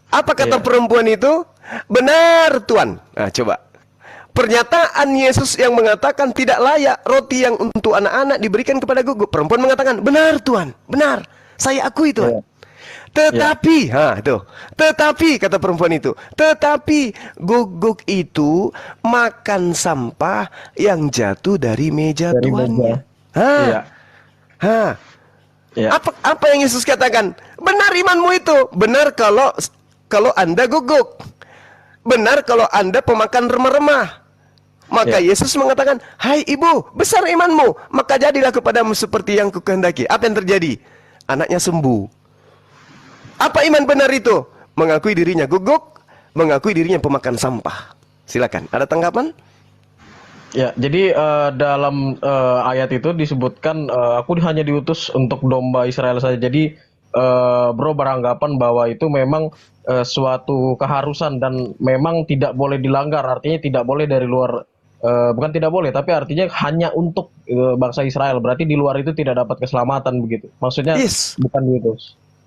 Apa kata perempuan itu? Benar, Tuhan. Nah, coba. Pernyataan Yesus yang mengatakan tidak layak roti yang untuk anak-anak diberikan kepada guguk. Perempuan mengatakan, benar, Tuhan. Benar. Saya akui, Tuhan. Tetapi, tetapi kata perempuan itu, tetapi guguk itu makan sampah yang jatuh dari meja tuannya. Apa yang Yesus katakan? Benar imanmu itu. Benar kalau Anda guguk. Benar kalau Anda pemakan remah-remah. Maka Yesus mengatakan, hai ibu, besar imanmu, maka jadilah kepadamu seperti yang kukehendaki. Apa yang terjadi? Anaknya sembuh. Apa iman benar itu? Mengakui dirinya guguk, mengakui dirinya pemakan sampah. Silakan, ada tanggapan? Ya, jadi dalam ayat itu disebutkan aku hanya diutus untuk domba Israel saja. Jadi bro beranggapan bahwa itu memang suatu keharusan dan memang tidak boleh dilanggar, artinya tidak boleh dari luar, bukan tidak boleh, tapi artinya hanya untuk bangsa Israel. Berarti di luar itu tidak dapat keselamatan begitu. Maksudnya Yes. bukan gitu.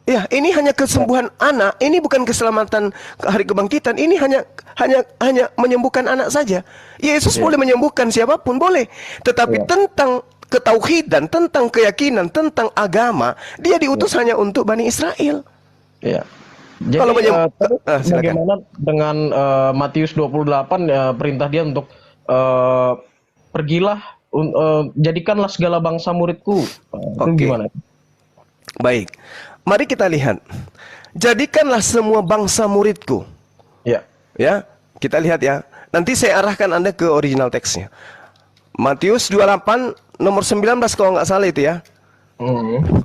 Ya, ini hanya kesembuhan anak. Ini bukan keselamatan hari kebangkitan. Ini hanya menyembuhkan anak saja. Yesus boleh menyembuhkan siapapun, boleh. Tetapi tentang ketauhidan, tentang keyakinan, tentang agama, dia diutus hanya untuk Bani Israel. Iya. Jadi Kalau terus silakan. bagaimana dengan Matius 28 perintah dia untuk pergilah, jadikanlah segala bangsa muridku. Itu Oke. gimana? Baik. Mari kita lihat. Jadikanlah semua bangsa muridku. Ya. Ya, kita lihat ya. Nanti saya arahkan Anda ke original teksnya. Matius 28 nomor 19 kalau nggak salah itu ya.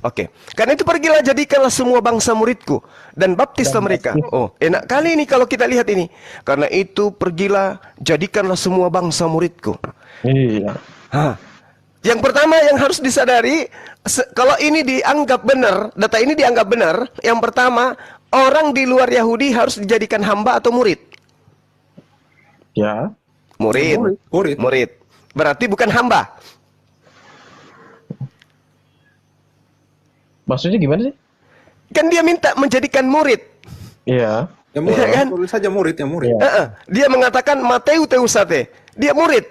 Oke. Karena itu pergilah jadikanlah semua bangsa muridku dan baptislah mereka. Oh, enak kali ini kalau kita lihat ini. Karena itu pergilah jadikanlah semua bangsa muridku. Iya. Hah. Yang pertama yang harus disadari, kalau ini dianggap benar, data ini dianggap benar, yang pertama, orang di luar Yahudi harus dijadikan hamba atau murid? Ya. Murid. Murid. Murid. Berarti bukan hamba. Maksudnya gimana sih? Kan dia minta menjadikan murid. Iya. Ya murid, Iya kan? tulis saja murid, ya murid. Iya. Dia mengatakan Mateu teusate. Dia murid.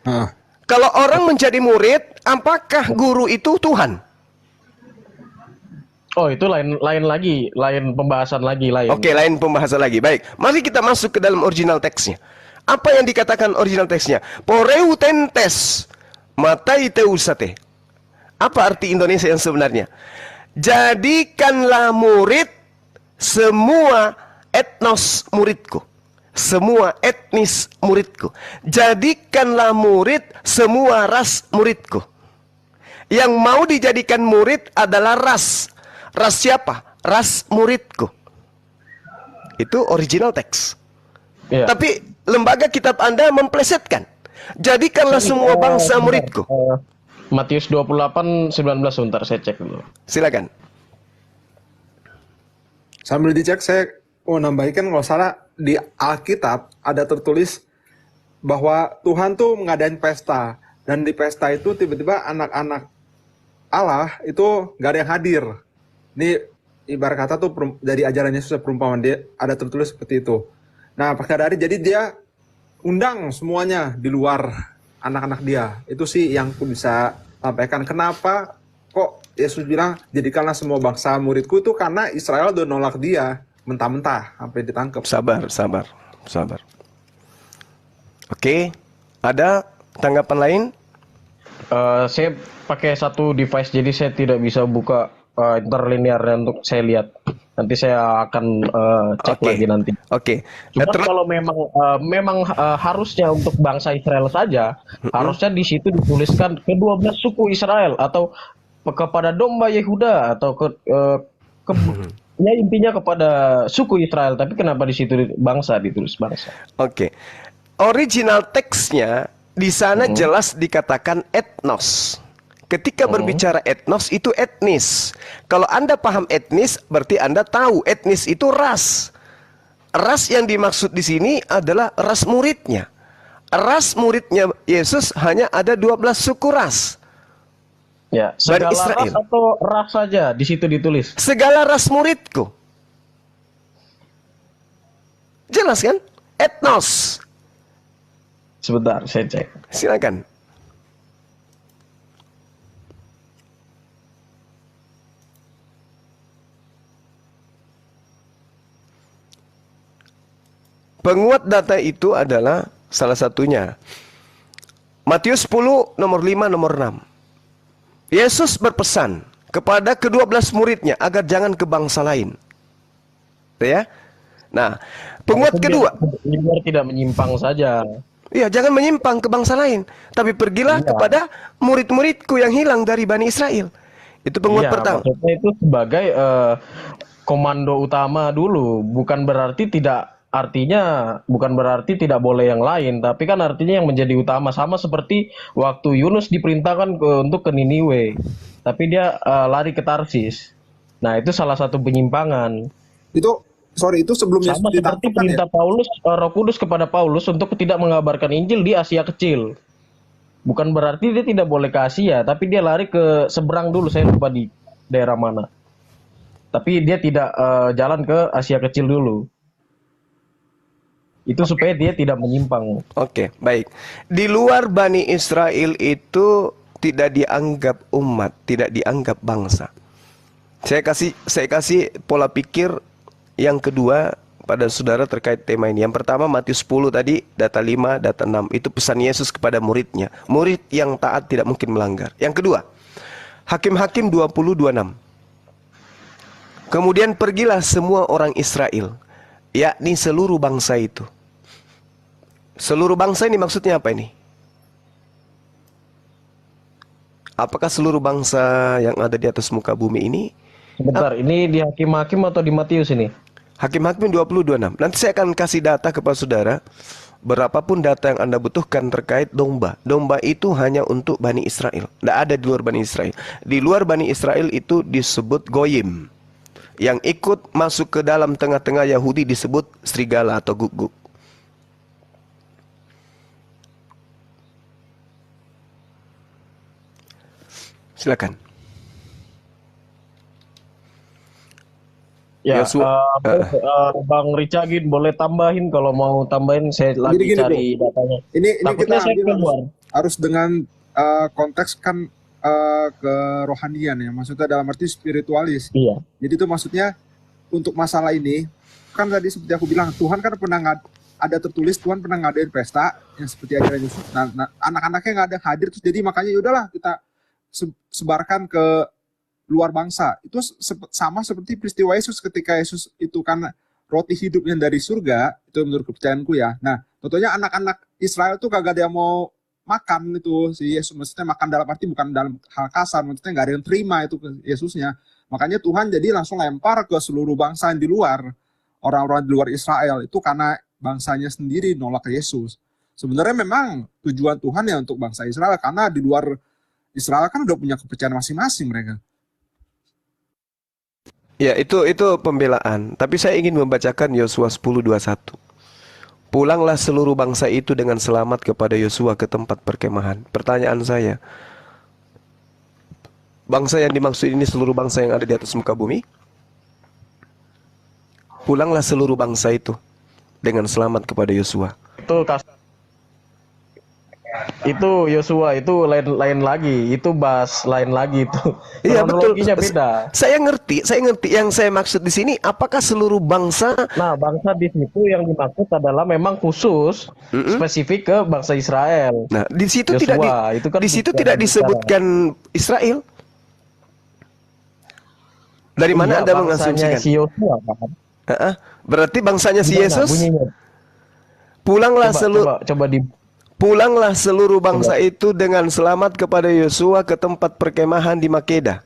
Nah, Kalau orang menjadi murid, apakah guru itu Tuhan? Oh, itu lain lagi, lain pembahasan lagi, lain. Oke, lain pembahasan lagi. Baik, mari kita masuk ke dalam original teksnya. Apa yang dikatakan original teksnya? Poreu tentes matai teusate. Apa arti Indonesia yang sebenarnya? Jadikanlah murid semua etnos muridku. Semua etnis muridku. Jadikanlah murid semua ras muridku. Yang mau dijadikan murid adalah ras. Ras siapa? Ras muridku. Itu original teks. Iya. Tapi lembaga kitab Anda memplesetkan. Jadikanlah semua bangsa muridku. Matius 28 19 sebentar saya cek dulu. Silakan. sambil dicek saya mau nambahkan kalau salah di Alkitab ada tertulis bahwa Tuhan tuh ngadain pesta dan di pesta itu tiba-tiba anak-anak Allah itu nggak ada yang hadir. Ini ibarat kata tuh dari ajaran Yesus perumpamaan dia ada tertulis seperti itu. Nah pas hari jadi dia undang semuanya di luar anak-anak dia. Itu sih yang aku bisa sampaikan. Kenapa kok Yesus bilang jadikanlah semua bangsa muridku, itu karena Israel udah nolak dia mentah-mentah sampai ditangkap. Sabar. Oke, ada tanggapan lain? Saya pakai satu device jadi saya tidak bisa buka interlinearnya untuk saya lihat. Nanti saya akan cek Oke. lagi nanti. Oke. Cuma kalau memang harusnya untuk bangsa Israel saja, harusnya di situ dituliskan ke-12 suku Israel atau kepada domba Yehuda atau ya intinya kepada suku Israel. Tapi kenapa di situ bangsa ditulis bangsa? Oke. Original teksnya di sana jelas dikatakan etnos. Ketika berbicara etnos itu etnis. Kalau Anda paham etnis, berarti Anda tahu etnis itu ras. Ras yang dimaksud di sini adalah ras muridnya. Ras muridnya Yesus hanya ada 12 suku ras. Ya, Bani segala Israel. ras atau ras saja di situ ditulis. Segala ras muridku. Jelas kan? Etnos. Sebentar, saya cek. Silakan. Penguat data itu adalah salah satunya Matius 10 nomor 5 nomor 6. Yesus berpesan kepada ke-12 muridnya agar jangan ke bangsa lain. Ya. Nah, penguat kedua, Biar tidak menyimpang saja. ya jangan menyimpang ke bangsa lain, tapi pergilah kepada murid-muridku yang hilang dari Bani Israel. Itu penguat Iya, pertama. maksudnya itu sebagai komando utama dulu, bukan berarti tidak boleh yang lain, tapi kan artinya yang menjadi utama, sama seperti waktu Yunus diperintahkan untuk ke Niniwe, tapi dia lari ke Tarsis. Nah, itu salah satu penyimpangan. Itu sorry, itu sebelum Yesus Sama seperti ditangkap kan ya? perintah Paulus, Roh Kudus kepada Paulus untuk tidak mengabarkan Injil di Asia Kecil. Bukan berarti dia tidak boleh ke Asia, tapi dia lari ke seberang dulu, saya lupa di daerah mana. Tapi dia tidak jalan ke Asia Kecil dulu. Itu supaya dia tidak menyimpang. Oke, baik. Di luar Bani Israel itu tidak dianggap umat, tidak dianggap bangsa. Saya kasih pola pikir yang kedua pada saudara terkait tema ini. Yang pertama Matius 10 tadi, data 5, data 6. Itu pesan Yesus kepada muridnya. Murid yang taat tidak mungkin melanggar. Yang kedua, Hakim-Hakim 20:26. Kemudian pergilah semua orang Israel, yakni seluruh bangsa itu. Seluruh bangsa ini maksudnya apa ini? Apakah seluruh bangsa yang ada di atas muka bumi ini? Sebentar, ini di Hakim-Hakim atau di Matius ini? Hakim-Hakim 20:26. Nanti saya akan kasih data kepada saudara. Berapapun data yang Anda butuhkan terkait domba. Domba itu hanya untuk Bani Israel. Tidak ada di luar Bani Israel. Di luar Bani Israel itu disebut goyim. Yang ikut masuk ke dalam tengah-tengah Yahudi disebut serigala atau guguk. Silakan. Ya, Yosua. Bang Richagin boleh tambahin, kalau mau tambahin saya lagi Gini, cari datanya. Ini Takutnya kita saya ambil keluar. harus dengan konteks kan kerohanian ya, maksudnya dalam arti spiritualis. Iya. Jadi itu maksudnya untuk masalah ini kan tadi seperti aku bilang, Tuhan kan pernah ada tertulis Tuhan pernah ngadain pesta yang seperti ajaran Yesus. Nah, anak-anaknya nggak ada hadir, terus jadi makanya yaudahlah kita sebarkan ke luar bangsa. Itu sama seperti peristiwa Yesus ketika Yesus itu kan roti hidup yang dari surga, itu menurut kepercayaanku ya. Nah, tentunya anak-anak Israel tuh kagak ada yang mau makan itu si Yesus, maksudnya makan dalam arti bukan dalam hal kasar, maksudnya nggak ada yang terima itu ke Yesusnya. Makanya Tuhan jadi langsung lempar ke seluruh bangsa yang di luar, orang-orang di luar Israel itu karena bangsanya sendiri nolak ke Yesus. Sebenarnya memang tujuan Tuhan ya untuk bangsa Israel, karena di luar Israel kan udah punya kepercayaan masing-masing mereka. Ya, itu pembelaan. Tapi saya ingin membacakan Yosua 10:21. Pulanglah seluruh bangsa itu dengan selamat kepada Yosua ke tempat perkemahan. Pertanyaan saya, bangsa yang dimaksud ini seluruh bangsa yang ada di atas muka bumi? Pulanglah seluruh bangsa itu dengan selamat kepada Yosua. Itu Yosua itu lain lagi, itu bahas lain lagi itu. Iya, betul. Kronologinya beda. Saya ngerti. Yang saya maksud di sini, apakah seluruh bangsa? Nah, bangsa di situ yang dimaksud adalah memang khusus spesifik ke bangsa Israel. Nah, di situ Yosua, itu kan di situ bukan tidak disebutkan Israel. Dari mana Iya, Anda bangsanya mengasumsikan? si Yosua kan? Berarti bangsanya si Gimana Yesus? bunyinya? Pulanglah seluruh bangsa itu dengan selamat kepada Yosua ke tempat perkemahan di Makeda.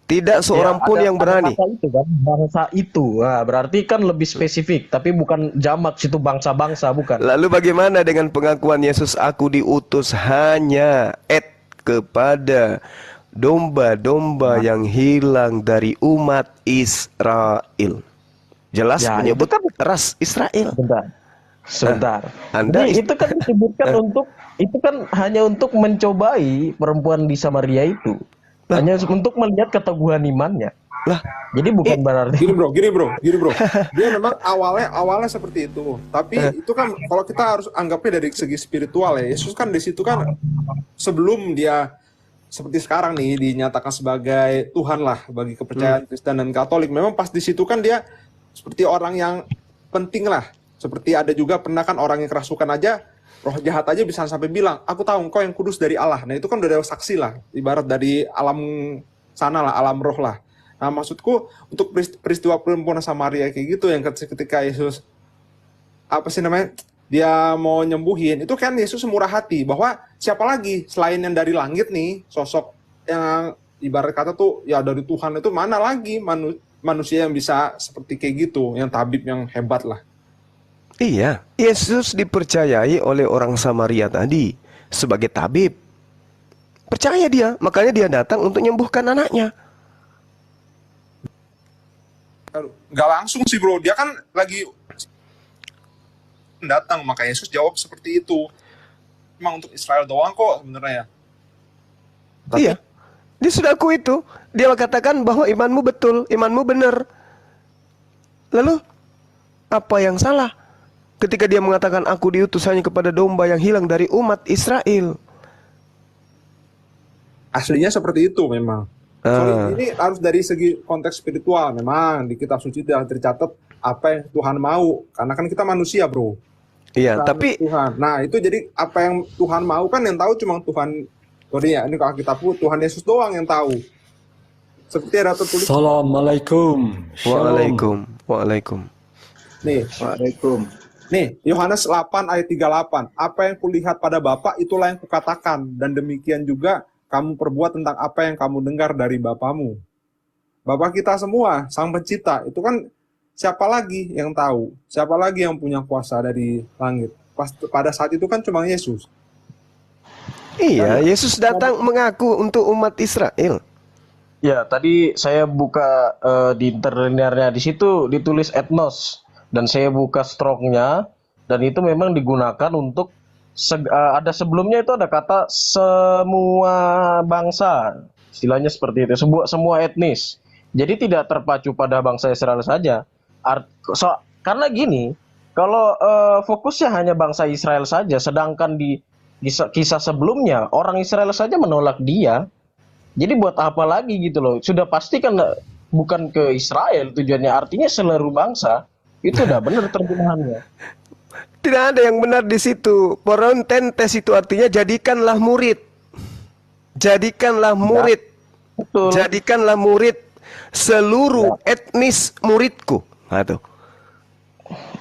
Tidak seorang pun yang berani. Kata itu kan, bangsa itu. Nah, berarti kan lebih spesifik, tapi bukan jamak situ bangsa-bangsa, bukan. Lalu bagaimana dengan pengakuan Yesus, aku diutus hanya kepada domba-domba yang hilang dari umat Israel. Jelas Ya, menyebut itu kan- ras Israel. Sebentar. Anda Jadi, itu kan disebutkan itu kan hanya untuk mencobai perempuan di Samaria itu. Hanya untuk melihat keteguhan imannya. Lah, Jadi bukan berarti Gini bro. Dia memang awalnya seperti itu. Tapi itu kan kalau kita harus anggapnya dari segi spiritual ya. Yesus kan di situ kan sebelum dia seperti sekarang nih dinyatakan sebagai Tuhan lah bagi kepercayaan Kristen dan Katolik. Memang pas di situ kan dia seperti orang yang penting lah. Seperti ada juga pernah kan orang yang kerasukan aja, roh jahat aja bisa sampai bilang, aku tahu engkau yang kudus dari Allah. Nah itu kan udah ada saksi lah, ibarat dari alam sana lah, alam roh lah. Nah maksudku untuk peristiwa perempuan Samaria kayak gitu yang ketika Yesus dia mau nyembuhin, itu kan Yesus murah hati bahwa siapa lagi selain yang dari langit nih, sosok yang ibarat kata tuh ya dari Tuhan itu, mana lagi manusia yang bisa seperti kayak gitu, yang tabib yang hebat lah. iya, Yesus dipercayai oleh orang Samaria tadi sebagai tabib. Percaya dia, makanya dia datang untuk menyembuhkan anaknya. Nggak langsung sih bro, dia kan lagi datang, maka Yesus jawab seperti itu. Emang untuk Israel doang kok sebenarnya. Tapi Iya. Dia sudah akui itu. Dia katakan bahwa imanmu betul, imanmu benar. Lalu apa yang salah ketika dia mengatakan aku diutus hanya kepada domba yang hilang dari umat Israel? aslinya seperti itu memang. Soalnya ini harus dari segi konteks spiritual. Memang di kitab suci tidak tercatat apa yang Tuhan mau. Karena kan kita manusia bro. Iya, Bukan tapi Tuhan. Nah itu jadi apa yang Tuhan mau kan yang tahu cuma Tuhan. Sorry ya, ini kalau kitabku Tuhan Yesus doang yang tahu. Seperti ada tertulis. Assalamualaikum. Shalom. Waalaikum. Nih, Waalaikum. nih Yohanes 8 ayat 38. Apa yang kulihat pada Bapa itulah yang kukatakan. Dan demikian juga kamu perbuat tentang apa yang kamu dengar dari Bapamu. Bapa kita semua, Sang Pencipta, itu kan siapa lagi yang tahu? Siapa lagi yang punya kuasa dari langit? Pada saat itu kan cuma Yesus. Iya, Yesus datang mengaku untuk umat Israel. Ya, tadi saya buka di interlinearnya, di situ ditulis etnos, dan saya buka stroknya, dan itu memang digunakan untuk ada sebelumnya itu ada kata semua bangsa, istilahnya seperti itu, semua etnis. Jadi tidak terpacu pada bangsa Israel saja. Karena gini, kalau fokusnya hanya bangsa Israel saja, sedangkan di kisah sebelumnya orang Israel saja menolak dia. Jadi buat apa lagi gitu loh? Sudah pasti kan bukan ke Israel tujuannya, artinya seluruh bangsa. Itu udah benar terjemahannya. Tidak ada yang benar di situ. Porontentes itu artinya jadikanlah murid. Jadikanlah murid. Betul. Jadikanlah murid seluruh etnis muridku. Aduh.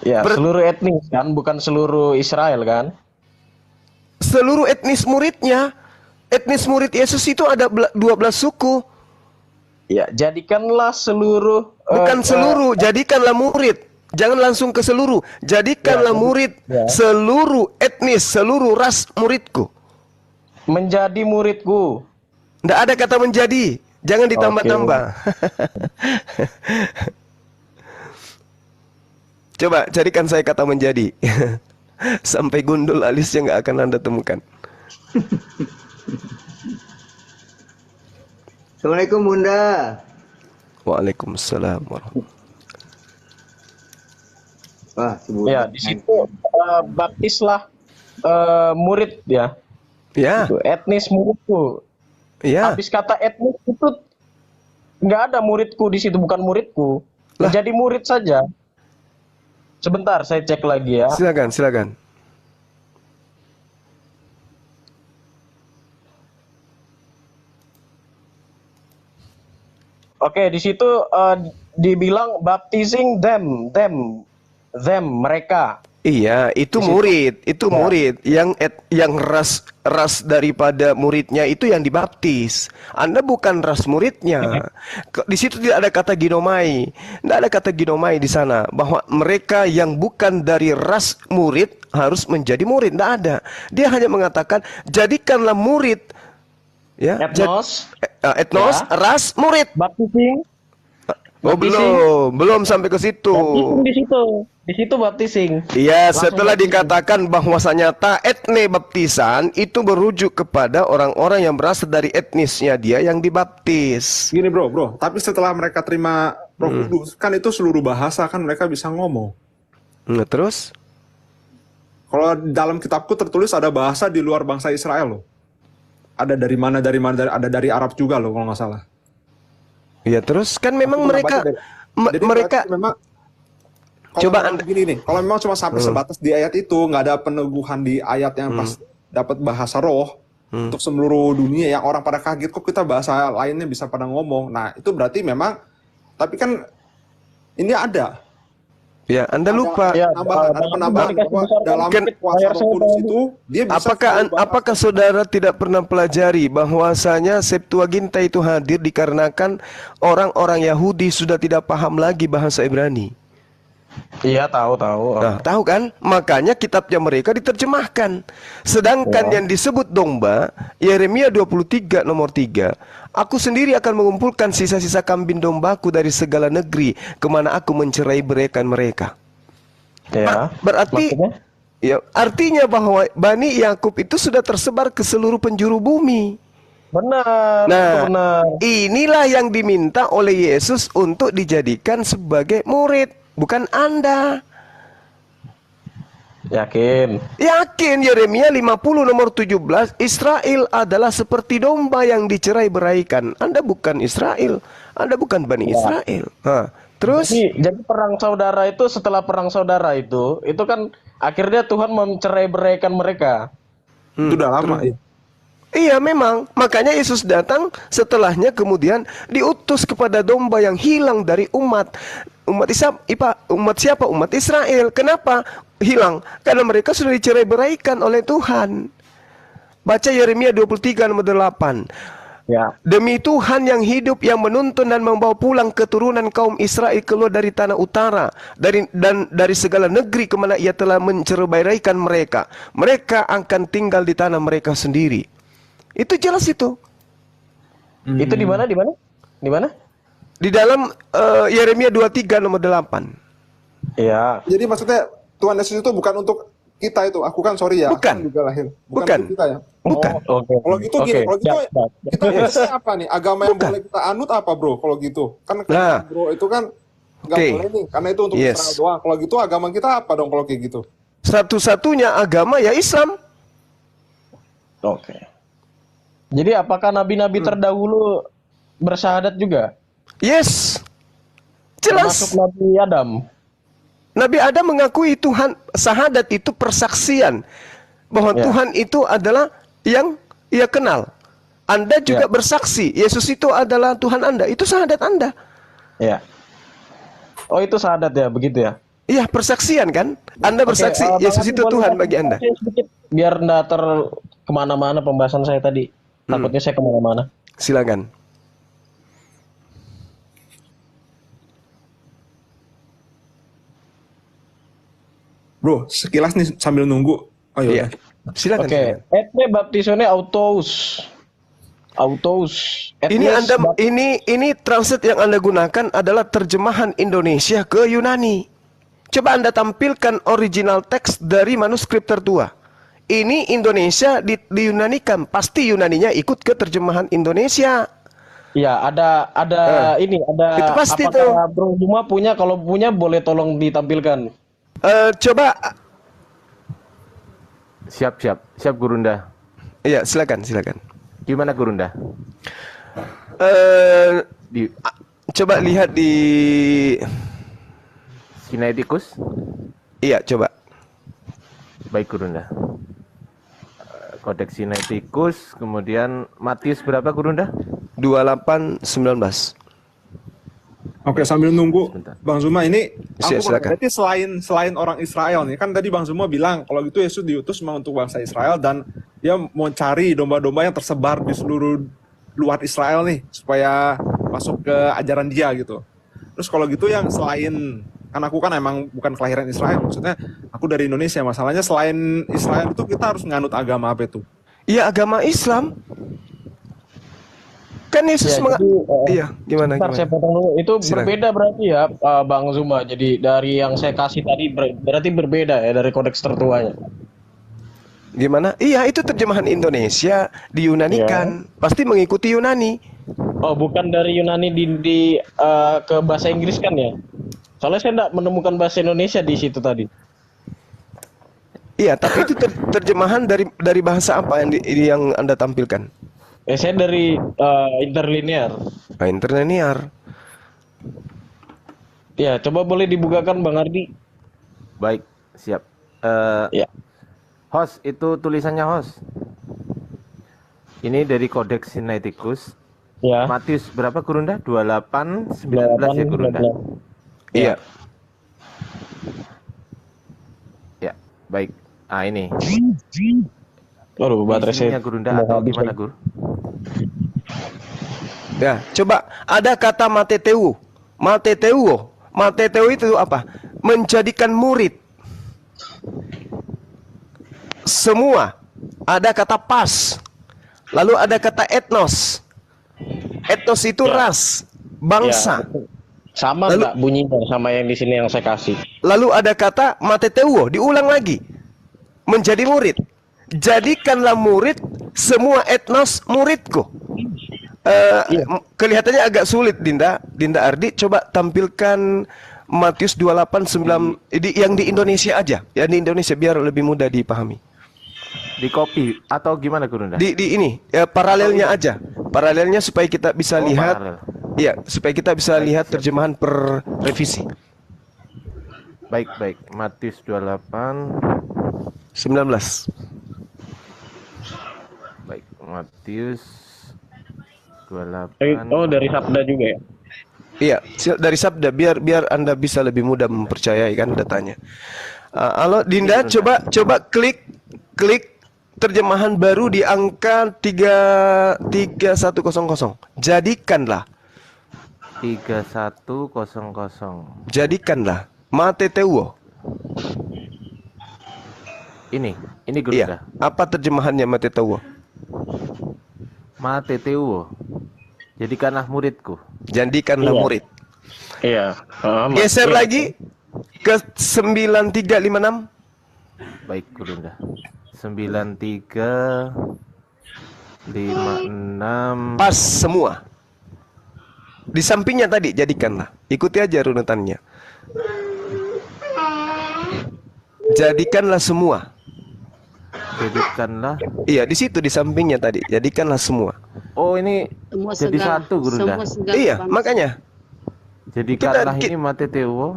Ya, seluruh etnis kan, bukan seluruh Israel kan? Seluruh etnis muridnya. Etnis murid Yesus itu ada 12 suku. Ya, jadikanlah seluruh Bukan seluruh, jadikanlah murid. Jangan langsung ke seluruh. Jadikanlah murid seluruh etnis, seluruh ras muridku. menjadi muridku. Tidak ada kata menjadi. Jangan ditambah-tambah. Coba carikan saya kata menjadi. Sampai gundul alisnya nggak akan Anda temukan. Assalamualaikum Bunda. Waalaikumsalam warahmatullahi. Wah, Ya, di situ baptislah murid ya. Ya, Itu, etnis muridku. ya. Habis kata etnis itu nggak ada muridku di situ, bukan muridku. Lah. Jadi murid saja. Sebentar, saya cek lagi ya. Silakan, silakan. Oke, di situ dibilang baptizing them, mereka. Iya, itu murid, itu murid yang ras daripada muridnya itu yang dibaptis. Anda bukan ras muridnya. Di situ tidak ada kata ginomai. Tidak ada kata ginomai di sana bahwa mereka yang bukan dari ras murid harus menjadi murid. Tidak ada. Dia hanya mengatakan jadikanlah murid ya, Etnos, etnos, ya. ras, murid. baptizing. Oh, belum sampai ke situ. Baptising di situ baptising. Iya, Langsung setelah baptising. dikatakan bahwasanya etne baptisan itu merujuk kepada orang-orang yang berasal dari etnisnya dia yang dibaptis. Gini bro, tapi setelah mereka terima Roh Kudus, kan itu seluruh bahasa kan mereka bisa ngomong. Nah, terus? Kalau dalam kitabku tertulis ada bahasa di luar bangsa Israel loh. Ada dari mana, ada dari Arab juga loh kalau nggak salah. Iya, terus kan memang Aku pernah mereka baca Jadi mereka berarti memang Coba kalau gini nih, kalau memang cuma sampai sebatas di ayat itu, nggak ada peneguhan di ayat yang pas dapat bahasa roh untuk seluruh dunia yang orang pada kaget kok kita bahasa lainnya bisa pada ngomong. Nah itu berarti memang, tapi kan ini ada. ya Anda lupa. Ya, Ada penambahan bahwa dalam kuasa Roh Kudus itu dia bisa Apakah saudara tidak pernah pelajari bahwasanya Septuaginta itu hadir dikarenakan orang-orang Yahudi sudah tidak paham lagi bahasa Ibrani? Iya, tahu. Nah, tahu kan? Makanya kitabnya mereka diterjemahkan. Sedangkan yang disebut domba, Yeremia 23 nomor 3. Aku sendiri akan mengumpulkan sisa-sisa kambing dombaku dari segala negeri kemana aku mencerai beraikan mereka. Ya. Berarti Maksudnya? ya, artinya bahwa Bani Yakub itu sudah tersebar ke seluruh penjuru bumi. Benar, Nah, itu benar. inilah yang diminta oleh Yesus untuk dijadikan sebagai murid, bukan Anda. Yakin. Yakin Yeremia 50 nomor 17, Israel adalah seperti domba yang dicerai beraikan. Anda bukan Israel, Anda bukan Bani Israel. Nah, terus Jadi perang saudara itu, setelah perang saudara itu kan akhirnya Tuhan mencerai beraikan mereka. Itu udah lama ya. iya memang, makanya Yesus datang setelahnya kemudian diutus kepada domba yang hilang dari umat. Umat siapa? Umat Israel. Kenapa hilang? Karena mereka sudah dicerai beraikan oleh Tuhan. Baca Yeremia 23 nomor 8. Ya. Demi Tuhan yang hidup, yang menuntun dan membawa pulang keturunan kaum Israel keluar dari tanah utara, dari segala negeri kemana ia telah menceraikan mereka. Mereka akan tinggal di tanah mereka sendiri. Itu jelas itu. Itu di mana? Di mana? Di mana? Di dalam Yeremia 23 nomor 8. Iya. Jadi maksudnya Tuhan Yesus itu bukan untuk kita itu. Aku kan sorry ya. Bukan. Aku kan juga lahir. Bukan. Untuk kita ya. Bukan. Oke. Kalau gitu gini, kalau gitu Siap. kita harusnya apa nih? Agama yang Bukan. boleh kita anut apa, Bro? Kalau gitu. Kan Nah. Bro itu kan nggak Oke. boleh nih, karena itu untuk Yes. Israel doang. Kalau gitu agama kita apa dong kalau kayak gitu? Satu-satunya agama ya Islam. Oke. Jadi apakah nabi-nabi terdahulu bersyahadat juga? Yes. Termasuk Jelas. Nabi Adam. Nabi Adam mengakui Tuhan, syahadat itu persaksian bahwa Ya. Tuhan itu adalah yang ia kenal. Anda juga Ya. bersaksi, Yesus itu adalah Tuhan Anda. Itu syahadat Anda. Ya. Oh, itu syahadat ya, begitu ya. Iya, persaksian kan? Anda bersaksi, Bang Yesus Adi, itu boleh Tuhan kasih bagi Anda. sedikit biar nggak kemana-mana pembahasan saya tadi. Takutnya saya kemana-mana. Silakan. Bro, sekilas nih sambil nunggu. Oh Iya. iya. Silakan. Oke, silakan. etne baptisone autos. Ini Anda ini translate yang Anda gunakan adalah terjemahan Indonesia ke Yunani. Coba Anda tampilkan original teks dari manuskrip tertua. Ini Indonesia diyunanikan, pasti Yunaninya ikut ke terjemahan Indonesia. Ya, ada ini ada Itu pasti apakah Bro Zuma punya? Kalau punya boleh tolong ditampilkan. Coba Siap Gurunda. iya, silakan. Gimana Gurunda? Di Coba lihat di Sinaiticus? iya, coba. Baik Gurunda. Kodeks Sinaiticus, kemudian Matius berapa Gurunda? 28:19. Oke, sambil nunggu Sebentar. Bang Zuma ini Silakan. berarti selain orang Israel nih, kan tadi Bang Zuma bilang kalau gitu Yesus diutus memang untuk bangsa Israel dan dia mau cari domba-domba yang tersebar di seluruh luar Israel nih supaya masuk ke ajaran dia gitu. Terus kalau gitu yang selain, kan aku kan emang bukan kelahiran Israel, maksudnya aku dari Indonesia, masalahnya selain Israel itu kita harus nganut agama apa itu? Iya, agama Islam. Kan Yesus iya, gimana? Bentar, saya potong dulu. Itu Silakan. berbeda berarti ya, Bang Zuma. Jadi dari yang saya kasih tadi berarti berbeda ya dari kodeks tertuanya. Gimana? Iya, itu terjemahan Indonesia diyunanikan. Pasti mengikuti Yunani. Oh, bukan dari Yunani ke bahasa Inggris kan ya? Soalnya saya tidak menemukan bahasa Indonesia di situ tadi. Iya, tapi itu terjemahan dari bahasa apa yang Anda tampilkan? Saya dari interlinear. Nah, interlinear. Ya, coba boleh dibukakan Bang Ardi. Baik, siap. Ya. Host, itu tulisannya host. Ini dari Kodeks Sinaiticus. Ya. Matius berapa Gurunda? 28:19 ya Gurunda. Iya. Ya, baik. Ah ini. Waduh, baterai saya Isinya Gurunda mau atau habis gimana lagi. Gur? Ya, coba ada kata mateteu. Mateteu itu apa? menjadikan murid. Semua. Ada kata pas. Lalu ada kata etnos. Etnos itu ras, bangsa. Ya, sama Lalu- nggak bunyinya sama yang di sini yang saya kasih? Lalu ada kata mateteuo, diulang lagi. Menjadi murid. Jadikanlah murid semua etnos muridku. Kelihatannya agak sulit, Dinda Ardi, coba tampilkan Matius 28:9 yang di Indonesia aja. Yang di Indonesia biar lebih mudah dipahami. Di copy atau gimana Gurunda? Di ini paralelnya aja. Paralelnya supaya kita bisa lihat. Paralel. Iya, supaya kita bisa lihat terjemahan per revisi. Baik. Matius 28. 19. Baik, Matius 28. Oh, dari Sabda juga ya? Iya, dari sabda biar Anda bisa lebih mudah mempercayai kan datanya. Halo Dinda, coba klik terjemahan baru di angka 3100. Jadikanlah. 3100. Jadikanlah. Mateteuo. Ini Iya. Gurunda. Apa terjemahannya Mateteuo? Mateteuo. Jadikanlah muridku. Jadikanlah Iya. murid. Iya. Geser lagi ke 9356. Baik Gurunda. 9356. Pas semua. Di sampingnya tadi jadikanlah. Ikuti aja runutannya. Jadikanlah semua. Jadikanlah. Iya, di situ di sampingnya tadi. Jadikanlah semua. Oh, ini jadi satu Gurunda. Iya, makanya. Jadikanlah Kita- ini Mateteuo.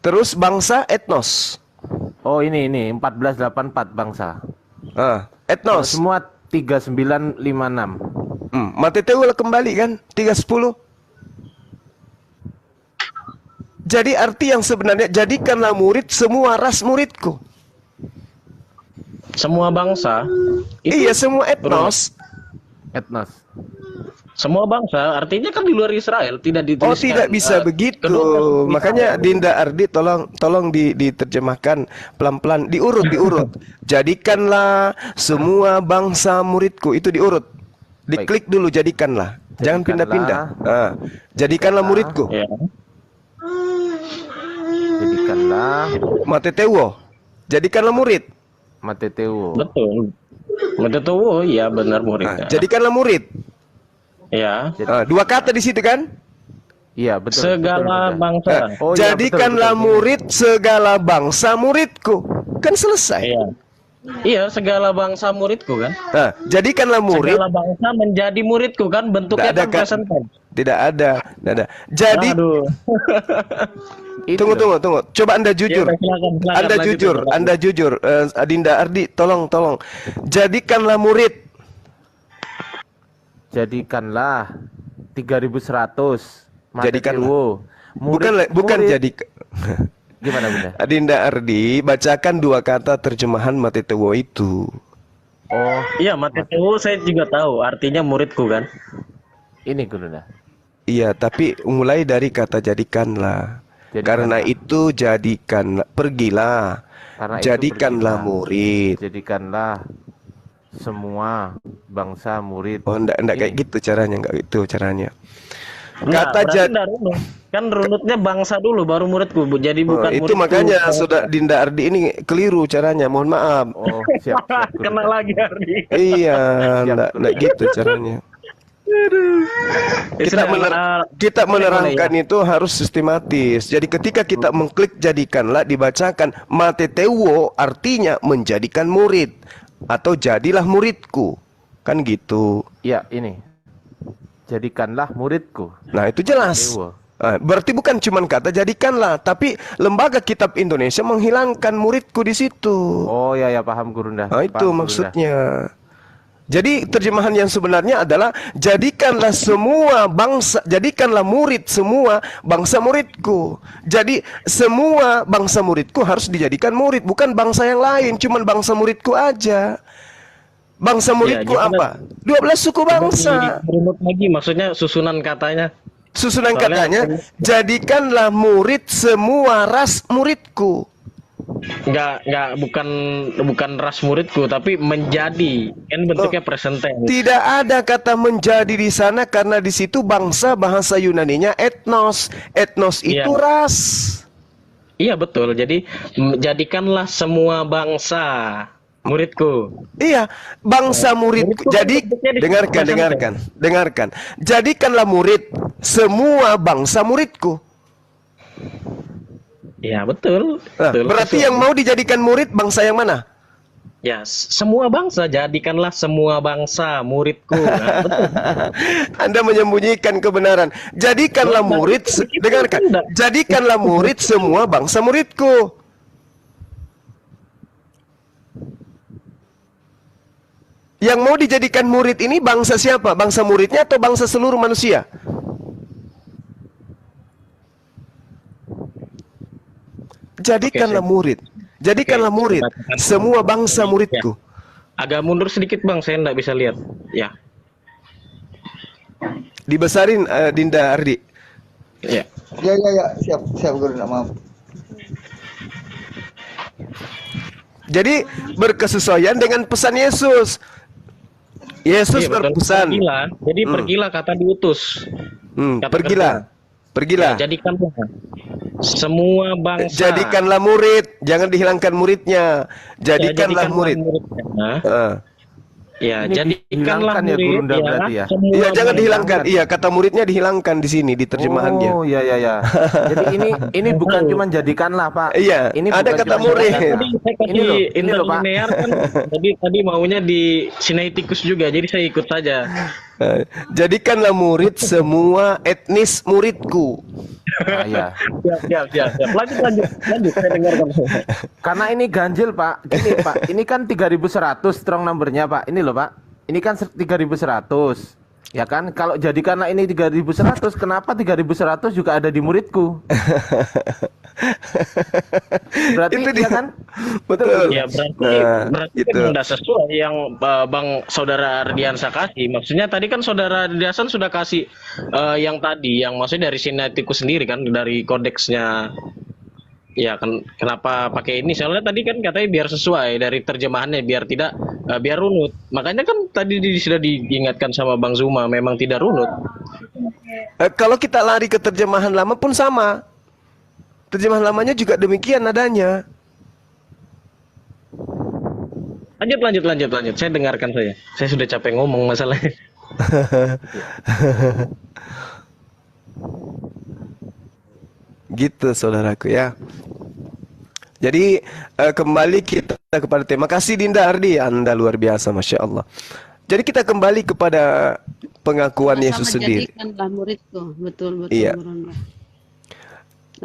Terus bangsa etnos. Oh, ini 1484 bangsa. Etnos. Semua 3956. Mateteuo kembali kan 310. Jadi arti yang sebenarnya jadikanlah murid semua ras muridku. Semua bangsa. Iya, semua etnos. Etnos. Semua bangsa artinya kan di luar Israel tidak dituliskan. Oh, tidak bisa begitu. kedua- Makanya Dinda Ardi tolong diterjemahkan pelan-pelan, diurut. Jadikanlah semua bangsa muridku, itu diurut. Diklik dulu jadikanlah. Jangan pindah-pindah. Jadikanlah muridku. Ya. Jadikanlah Mateteuo. Jadikanlah murid. Mateteuo. Betul. Betul, iya benar murid. Jadikanlah murid. Ya. Dua kata di situ kan? Iya, betul. Segala betul, bangsa. Oh, iya, Jadikanlah betul. murid segala bangsa muridku. Kan selesai. Iya. Iya, segala bangsa muridku kan. Jadikanlah murid. Segala bangsa menjadi muridku kan, bentuknya Tidak ada kan kan? present tense. Tidak ada. Jadi Aduh. Itu tunggu. Coba Anda jujur. Ya, silakan, Anda lanjut, jujur. silakan. Anda jujur. Dinda Ardi, tolong. Jadikanlah murid. Jadikanlah 3100. Jadikanlah. Mateteuo. Bukan murid. jadi. Gimana Bunda? Dinda Ardi, bacakan dua kata terjemahan Mateteuo itu. Oh, Iya, Mateteuo saya juga tahu artinya muridku kan. ini Gurunda. Iya, tapi mulai dari kata jadikanlah. Jadikanlah. Karena itu jadikanlah, pergilah. Karena itu Jadikanlah pergilah. murid. Jadikanlah semua bangsa murid. Oh, enggak Ini. kayak gitu caranya, enggak itu caranya. Nah, Kata berarti dari runut. Kan runutnya bangsa dulu baru muridku, Bu. Jadi bukan itu muridku. makanya sudah Dinda Ardi ini keliru caranya. Mohon maaf. Oh, siap. Kena lagi Ardi. Iya, Siap. enggak gitu caranya. Kita, Sudah, kita boleh menerangkan ya? itu harus sistematis. Jadi ketika kita mengklik jadikanlah dibacakan Mateteuo artinya menjadikan murid atau jadilah muridku. Kan gitu. Iya, ini. Jadikanlah muridku. Nah, itu jelas. Mateteuo. Berarti bukan cuma kata jadikanlah, tapi Lembaga Kitab Indonesia menghilangkan muridku di situ. Oh ya paham Gurunda. Nah, itu Paham, Gurunda. maksudnya. Jadi terjemahan yang sebenarnya adalah jadikanlah semua bangsa, jadikanlah murid semua bangsa muridku. Jadi semua bangsa muridku harus dijadikan murid, bukan bangsa yang lain, cuman bangsa muridku aja. Bangsa muridku gimana? apa? 12 suku bangsa. Runut lagi maksudnya susunan katanya. Susunan Soalnya- katanya, jadikanlah murid semua ras muridku. bukan ras muridku, tapi menjadi. Kan bentuknya present tense. Tidak ada kata menjadi di sana karena di situ bangsa bahasa Yunaninya etnos. Etnos itu Iya. ras. Iya betul. Jadi jadikanlah semua bangsa muridku. Iya, bangsa muridku. Muridku Jadi bentuknya di dengarkan, present dengarkan. Jadikanlah murid semua bangsa muridku. Iya betul. Nah, Betul. berarti yang mau dijadikan murid bangsa yang mana? Ya, semua bangsa, jadikanlah semua bangsa muridku. Nah, betul. Anda menyembunyikan kebenaran. Jadikanlah murid, dengarkan. Jadikanlah murid semua bangsa muridku. Yang mau dijadikan murid ini bangsa siapa? Bangsa muridnya atau bangsa seluruh manusia? Jadikanlah murid. Jadikanlah murid semua bangsa muridku. Agak mundur sedikit bang, saya nggak bisa lihat. Ya, Dibesarin Dinda Ardi. ya. Ya, siap guru, nak maaf. Jadi berkesesuaian dengan pesan Yesus. Yesus Iya, betul. berpesan. Pergilah. Jadi pergilah kata diutus. Kata Pergilah. kerja. Pergilah. Ya, jadikanlah semua bangsa. Jadikanlah murid, jangan dihilangkan muridnya. Jadikanlah murid. muridnya. Ya, Ini jadikanlah dihilangkan ya, murid Gurunda, berarti ya? semua Iya, jangan bangsa. dihilangkan. Iya, kata muridnya dihilangkan di sini di terjemahannya. Oh, ya. Jadi ini bukan cuma jadikanlah, Pak. Iya, Ini ada bukan kata cuma murid. jadikanlah. Tadi saya Ini loh, kasih ini loh, Pak. interlinear kan. Tadi maunya di Sinaiticus juga, jadi saya ikut saja. Jadikanlah murid semua etnis muridku. Ah, ya. Siap. Lanjut. Saya dengarkan. Karena ini ganjil, Pak. Gini, Pak. Ini kan 3100 strong numbernya, Pak. Ini loh, Pak. Ini kan 3100. Ya kan? Kalau jadikanlah ini 3100, kenapa 3100 juga ada di muridku? Berarti Itu dia dia. kan? Betul. Ya berarti Nah, kan gitu. sudah sesuai yang Bang Saudara Ardiansa kasih. Maksudnya tadi kan Saudara Ardiansa sudah kasih yang tadi, yang maksudnya dari Sinaiticus sendiri kan, dari kodeksnya. Ya kan, kenapa pakai ini? Soalnya tadi kan katanya biar sesuai dari terjemahannya, biar tidak biar runut. Makanya kan tadi sudah diingatkan sama Bang Zuma, memang tidak runut. Kalau kita lari ke terjemahan lama pun sama. Terjemahan lamanya juga demikian nadanya. Lanjut. Saya dengarkan saya. Saya sudah capek ngomong masalahnya. Gitu saudaraku ya. Jadi kembali kita kepada tema. Kasih Dinda Ardi, Anda luar biasa, Masya Allah. Jadi kita kembali kepada pengakuan Yesus sendiri. Jadikanlah muridku, betul. Iya. Gurunda.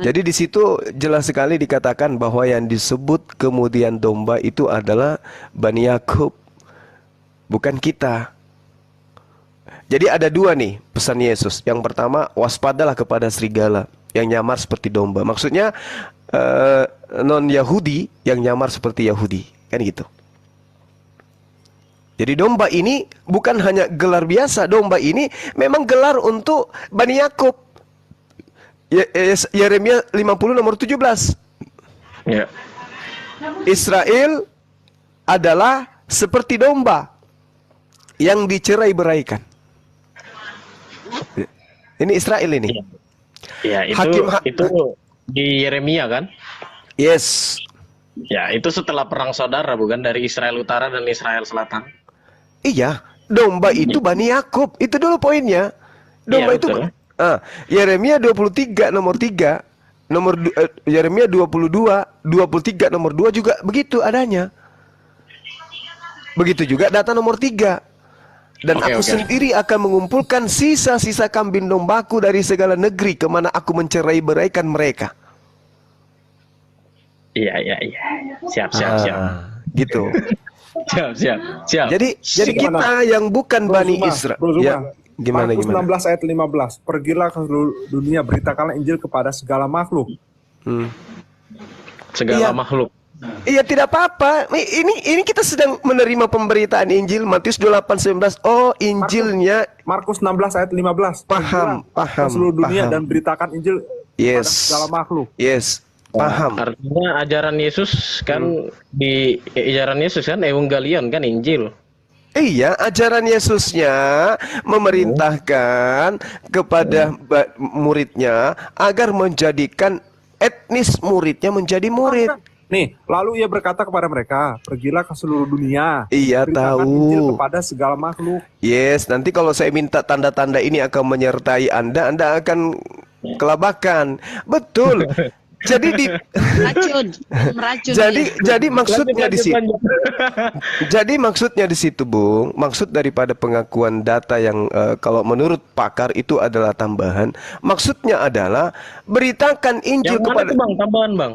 Jadi di situ jelas sekali dikatakan bahwa yang disebut kemudian domba itu adalah Bani Yakub, bukan kita. Jadi ada dua nih pesan Yesus. Yang pertama, waspadalah kepada serigala yang nyamar seperti domba. Maksudnya non-Yahudi yang nyamar seperti Yahudi, kan gitu. Jadi domba ini bukan hanya gelar biasa, domba ini memang gelar untuk Bani Yakub. Yeremia 50 nomor 17. Ya. Israel adalah seperti domba yang dicerai-beraikan. Ini Israel ini. Ya, itu di Yeremia kan? Yes. Ya, itu setelah perang saudara bukan, dari Israel Utara dan Israel Selatan. Iya, domba itu Bani Yakub. Itu dulu poinnya. Domba Iya, itu betul. Yeremia 23 nomor 3, Yeremia 22, 23 nomor 2 juga begitu adanya. Begitu juga data nomor 3. Dan aku sendiri akan mengumpulkan sisa-sisa kambing dombaku dari segala negeri kemana aku mencerai beraikan mereka. Iya. Siap. Gitu. Siap. Jadi kita yang bukan Bani Israel. Ya, gimana? Markus 16 ayat 15. Pergilah ke seluruh dunia, beritakanlah Injil kepada segala makhluk. Segala Iya. makhluk. Iya tidak apa-apa. Ini kita sedang menerima pemberitaan Injil Matius 28:19. Oh, Injilnya Markus 16 ayat 15. Paham, Pergilah paham, ke seluruh dunia paham. dan beritakan Injil Yes. pada segala makhluk. Yes, paham. Artinya ajaran Yesus kan di ajaran Yesus kan Evangelion kan Injil. Iya, ajaran Yesusnya memerintahkan kepada muridnya agar menjadikan etnis muridnya menjadi murid. Nih, lalu ia berkata kepada mereka, pergilah ke seluruh dunia. Iya, beritakan Injil tahu. kepada segala makhluk. Yes, nanti kalau saya minta tanda-tanda ini akan menyertai Anda akan kelabakan. Betul. Jadi Meracun jadi maksudnya di situ. Jadi maksudnya di situ, Bung. Maksud daripada pengakuan data yang kalau menurut pakar itu adalah tambahan. Maksudnya adalah beritakan Injil Yang mana kepada tuh Bang? Tambahan Bang.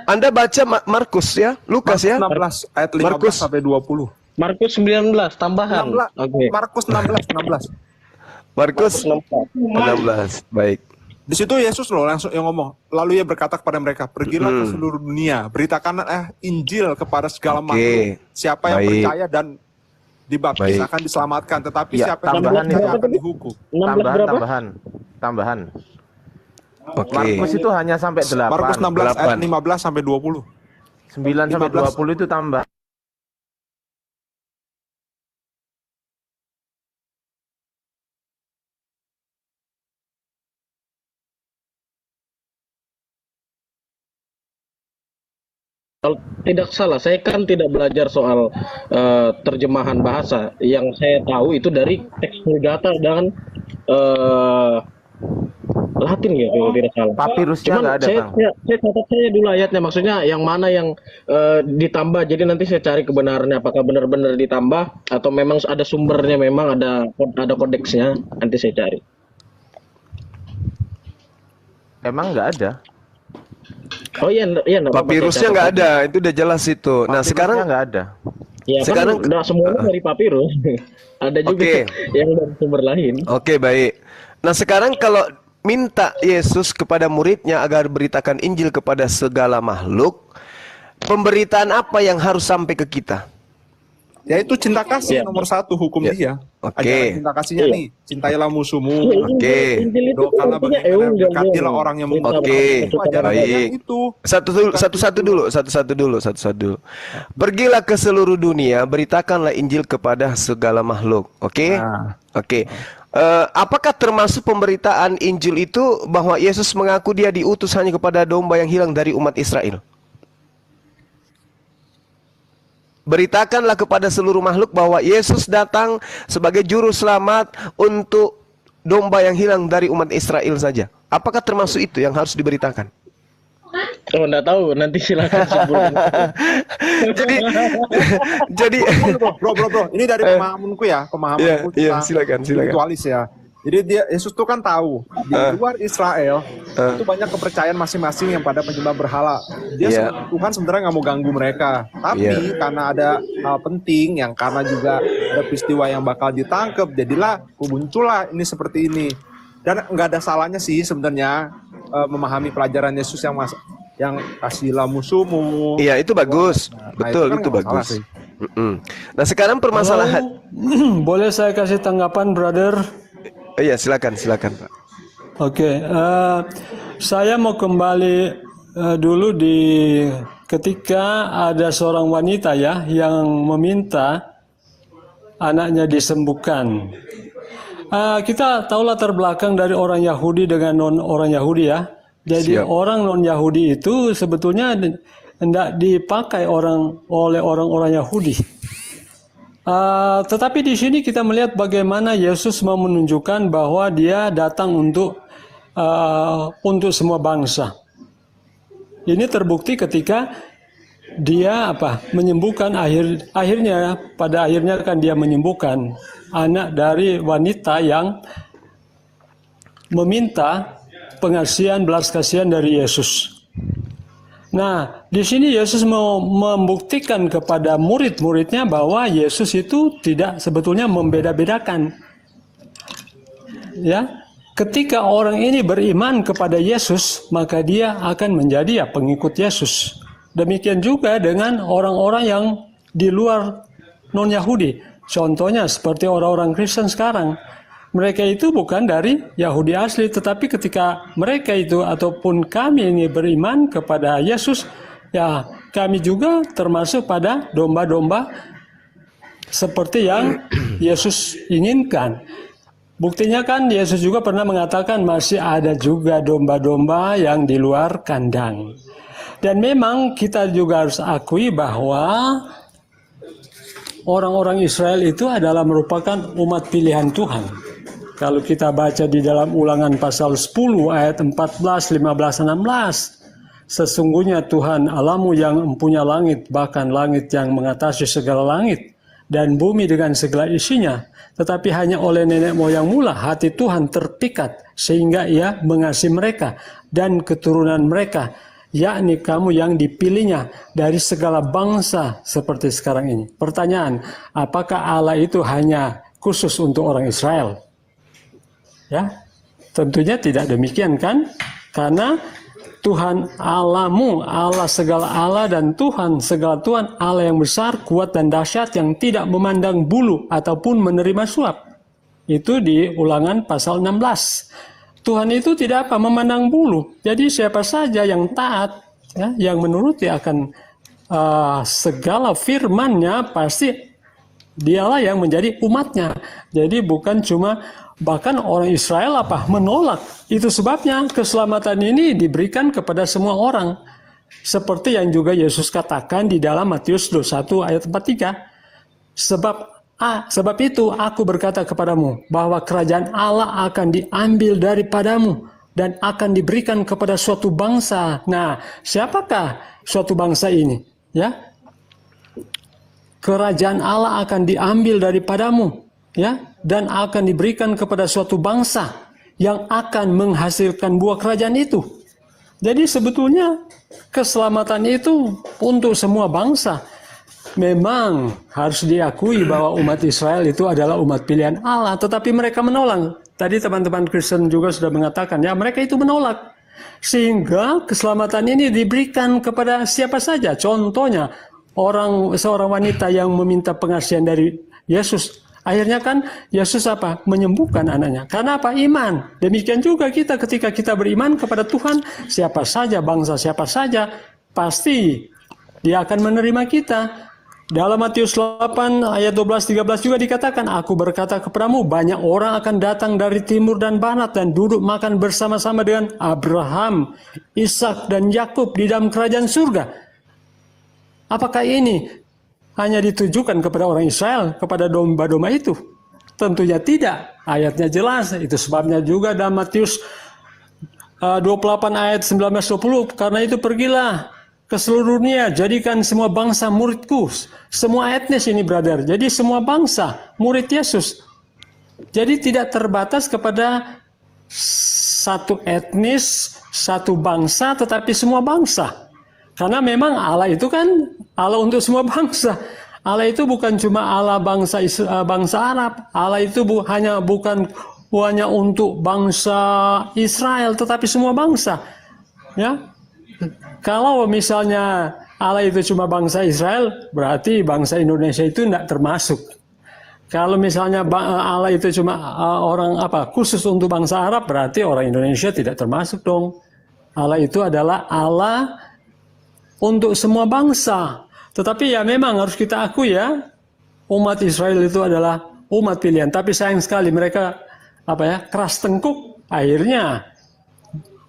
Anda baca Markus ya, Lukas ya. 16 ayat 15 Markus. sampai 20. Markus 19 tambahan. 16, Oke. Markus 16. Markus 16. Baik. Di situ Yesus loh langsung yang ngomong. Lalu ia berkata kepada mereka, pergilah ke seluruh dunia, beritakanlah Injil kepada segala makhluk. Siapa yang Baik. percaya dan dibaptis Baik. akan diselamatkan, tetapi Ya, siapa yang tambahan tidak percaya itu. akan dihukum. 16 berapa? Tambahan. Oke. Markus itu hanya sampai 8. Markus 16 ayat 8. 15 sampai 20. 9 sampai 15. 20 itu tambah. Kalau tidak salah, saya kan tidak belajar soal terjemahan bahasa. Yang saya tahu itu dari teks Vulgata dan Latin ya kalau tidak salah. Papirusnya Cuman nggak ada, saya, Bang. saya catat saya dulu ayatnya, maksudnya yang mana yang ditambah. Jadi nanti saya cari kebenarannya, apakah benar-benar ditambah atau memang ada sumbernya, memang ada kodeksnya. Nanti saya cari. Emang nggak ada. Oh iya, nggak apa-apa, saya Papirusnya catat. nggak ada, itu udah jelas itu. Nah, Papirusnya sekarang nggak ada. Ya Sekarang- kan nggak semuanya dari papirus. Ada juga Oke. yang dari sumber lain. Oke, baik. Nah, sekarang kalau minta Yesus kepada muridnya agar beritakan Injil kepada segala makhluk, pemberitaan apa yang harus sampai ke kita? Yaitu cinta kasih Ya. nomor 1 hukum Ya. dia. Oke. Ajaran cinta kasihnya Iya. nih, cintailah musuhmu. Oke. Injil itu Doakanlah artinya bagaimana evangelion. dekatilah orang yang membutuhkan. Oke. Itu ajaran Baik. dia itu. Satu-satu dulu. Pergilah ke seluruh dunia, beritakanlah Injil kepada segala makhluk. Oke? Nah. Oke. Apakah termasuk pemberitaan Injil itu bahwa Yesus mengaku dia diutus hanya kepada domba yang hilang dari umat Israel? Beritakanlah kepada seluruh makhluk bahwa Yesus datang sebagai juru selamat untuk domba yang hilang dari umat Israel saja. Apakah termasuk itu yang harus diberitakan? Oh, nggak tahu, nanti silakan simpulkan. jadi Bro, ini dari pemahamanku ya, pemahamanku Iya, tentang silakan. spiritualis ya. Jadi Yesus tuh kan tahu di luar Israel itu banyak kepercayaan masing-masing yang pada penyembah berhala. Dia Iya. Tuhan sebenarnya nggak mau ganggu mereka, tapi Iya. karena ada hal penting yang karena juga ada peristiwa yang bakal ditangkap, jadilah muncullah ini seperti ini. Dan nggak ada salahnya sih sebenarnya memahami pelajaran Yesus yang kasihlah musuhmu. Iya, itu bagus. Nah, Betul, kan itu nggak masalah bagus. sih. Nah, sekarang permasalahan. Boleh saya kasih tanggapan, brother? Iya, silakan, Pak. Oke, saya mau kembali dulu di ketika ada seorang wanita ya yang meminta anaknya disembuhkan. Kita tahu latar belakang dari orang Yahudi dengan non orang Yahudi ya. Jadi Siap. orang non Yahudi itu sebetulnya tidak dipakai oleh orang-orang Yahudi. Tetapi di sini kita melihat bagaimana Yesus mau menunjukkan bahwa Dia datang untuk semua bangsa. Ini terbukti ketika Dia menyembuhkan akhirnya pada akhirnya kan Dia menyembuhkan anak dari wanita yang meminta pengasihan belas kasihan dari Yesus. Nah, di sini Yesus mau membuktikan kepada murid-muridnya bahwa Yesus itu tidak sebetulnya membeda-bedakan. Ya, ketika orang ini beriman kepada Yesus, maka dia akan menjadi pengikut Yesus. Demikian juga dengan orang-orang yang di luar non-Yahudi. Contohnya seperti orang-orang Kristen sekarang. Mereka itu bukan dari Yahudi asli, tetapi ketika mereka itu ataupun kami ini beriman kepada Yesus, ya kami juga termasuk pada domba-domba seperti yang Yesus inginkan. Buktinya kan Yesus juga pernah mengatakan masih ada juga domba-domba yang di luar kandang. Dan memang kita juga harus akui bahwa orang-orang Israel itu adalah merupakan umat pilihan Tuhan. Kalau kita baca di dalam Ulangan pasal 10 ayat 14, 15, 16. Sesungguhnya Tuhan Allahmu yang mempunyai langit, bahkan langit yang mengatasi segala langit, dan bumi dengan segala isinya. Tetapi hanya oleh nenek moyangmu lah hati Tuhan terpikat, sehingga ia mengasihi mereka dan keturunan mereka, yakni kamu yang dipilihnya dari segala bangsa seperti sekarang ini. Pertanyaan, apakah Allah itu hanya khusus untuk orang Israel? Ya, tentunya tidak demikian kan? Karena Tuhan Allahmu, Allah segala Allah dan Tuhan segala Tuhan, Allah yang besar, kuat dan dahsyat yang tidak memandang bulu ataupun menerima suap. Itu di Ulangan pasal 16. Tuhan itu tidak apa memandang bulu. Jadi siapa saja yang taat, ya, yang menuruti akan segala firman-Nya, pasti dialah yang menjadi umatnya. Jadi bukan cuma bahkan orang Israel menolak. Itu sebabnya keselamatan ini diberikan kepada semua orang. Seperti yang juga Yesus katakan di dalam Matius 21 ayat 43. Sebab itu aku berkata kepadamu bahwa kerajaan Allah akan diambil daripadamu dan akan diberikan kepada suatu bangsa. Nah, siapakah suatu bangsa ini? Ya, kerajaan Allah akan diambil daripadamu, ya, dan akan diberikan kepada suatu bangsa yang akan menghasilkan buah kerajaan itu. Jadi sebetulnya keselamatan itu untuk semua bangsa. Memang harus diakui bahwa umat Israel itu adalah umat pilihan Allah, tetapi mereka menolak. Tadi teman-teman Kristen juga sudah mengatakan, ya mereka itu menolak. Sehingga keselamatan ini diberikan kepada siapa saja. Contohnya, seorang wanita yang meminta pengasihan dari Yesus. Akhirnya kan Yesus menyembuhkan anaknya. Karena iman. Demikian juga kita ketika kita beriman kepada Tuhan, siapa saja, bangsa siapa saja, pasti Dia akan menerima kita. Dalam Matius 8 ayat 12-13 juga dikatakan, aku berkata kepadamu, banyak orang akan datang dari timur dan barat dan duduk makan bersama-sama dengan Abraham, Ishak dan Yakub di dalam kerajaan surga. Apakah ini hanya ditujukan kepada orang Israel, kepada domba-domba itu? Tentunya tidak. Ayatnya jelas. Itu sebabnya juga dalam Matius 28 ayat 19-20, karena itu pergilah ke seluruh dunia, jadikan semua bangsa muridku. Semua etnis ini, brother. Jadi semua bangsa murid Yesus. Jadi tidak terbatas kepada satu etnis, satu bangsa, tetapi semua bangsa. Karena memang Allah itu kan Allah untuk semua bangsa. Allah itu bukan cuma Allah bangsa Arab. Allah itu bukan hanya untuk bangsa Israel, tetapi semua bangsa. Ya. Kalau misalnya Allah itu cuma bangsa Israel, berarti bangsa Indonesia itu tidak termasuk. Kalau misalnya Allah itu cuma khusus untuk bangsa Arab, berarti orang Indonesia tidak termasuk dong. Allah itu adalah Allah untuk semua bangsa. Tetapi ya memang harus kita akui ya, umat Israel itu adalah umat pilihan. Tapi sayang sekali mereka keras tengkuk. Akhirnya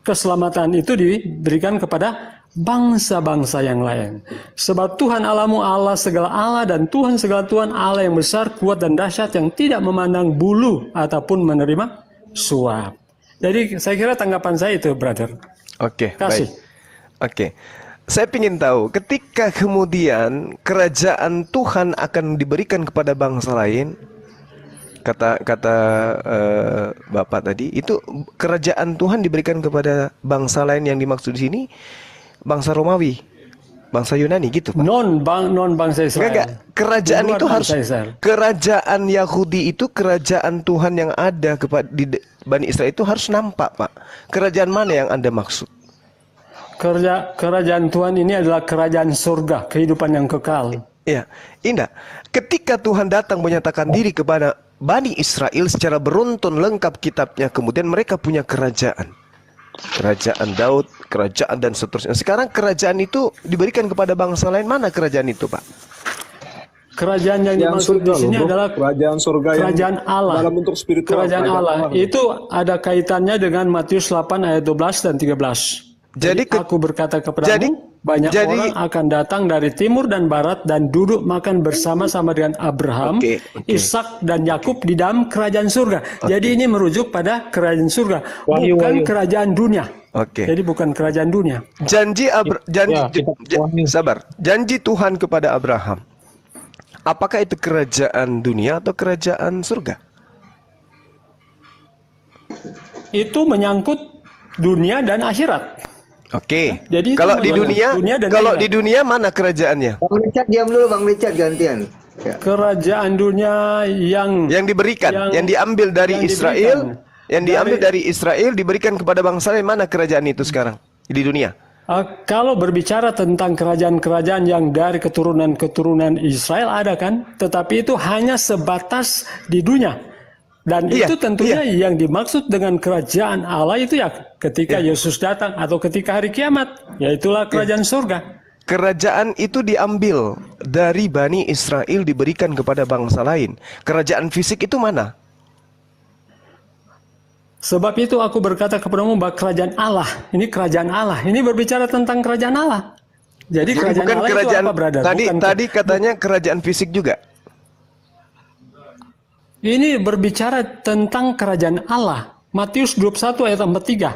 keselamatan itu diberikan kepada bangsa-bangsa yang lain. Sebab Tuhan Allahmu Allah segala Allah dan Tuhan segala Tuhan, Allah yang besar, kuat dan dahsyat yang tidak memandang bulu ataupun menerima suap. Jadi saya kira tanggapan saya itu, brother. Oke, Kasih. baik. Oke. Saya ingin tahu, ketika kemudian kerajaan Tuhan akan diberikan kepada bangsa lain, kata Bapak tadi, itu kerajaan Tuhan diberikan kepada bangsa lain yang dimaksud di sini bangsa Romawi, bangsa Yunani gitu, Pak. Non bangsa Israel. Enggak, kerajaan itu harus kerajaan Yahudi itu kerajaan Tuhan yang ada di Bani Israel itu harus nampak, Pak. Kerajaan mana yang Anda maksud? kerajaan Tuhan ini adalah kerajaan surga, kehidupan yang kekal. Ya, indah. Ketika Tuhan datang menyatakan diri kepada Bani Israel secara beruntun lengkap kitabnya, kemudian mereka punya kerajaan. Kerajaan Daud, kerajaan dan seterusnya. Sekarang kerajaan itu diberikan kepada bangsa lain. Mana kerajaan itu, Pak? Kerajaan yang dimaksud di sini adalah kerajaan surga kerajaan Allah. dalam bentuk spiritual. Kerajaan Allah itu ada kaitannya dengan Matius 8 ayat 12 dan 13. Jadi aku berkata kepadamu, banyak orang akan datang dari timur dan barat dan duduk makan bersama-sama dengan Abraham, Ishak dan Yakub di dalam kerajaan surga. Jadi ini merujuk pada kerajaan surga, bukan kerajaan dunia. Jadi bukan kerajaan dunia. Janji Tuhan kepada Abraham. Apakah itu kerajaan dunia atau kerajaan surga? Itu menyangkut dunia dan akhirat. Jadi kalau di dunia mana kerajaannya? Bang Richard diam dulu, Bang Richard gantian. Ya. Kerajaan dunia yang diberikan, yang diambil dari Israel, diambil dari Israel diberikan kepada bangsa lain. Mana kerajaan itu sekarang di dunia? Kalau berbicara tentang kerajaan-kerajaan yang dari keturunan-keturunan Israel ada kan, tetapi itu hanya sebatas di dunia. Dan itu tentunya yang dimaksud dengan kerajaan Allah itu ya ketika Yesus datang atau ketika hari kiamat, yaitulah kerajaan surga. Kerajaan itu diambil dari Bani Israel diberikan kepada bangsa lain. Kerajaan fisik itu mana? Sebab itu aku berkata kepadamu bahwa kerajaan Allah, ini kerajaan Allah, ini berbicara tentang kerajaan Allah. Jadi kerajaan bukan Allah kerajaan, itu apa, brother? Tadi katanya kerajaan fisik juga. Ini berbicara tentang kerajaan Allah. Matius 21 ayat 43.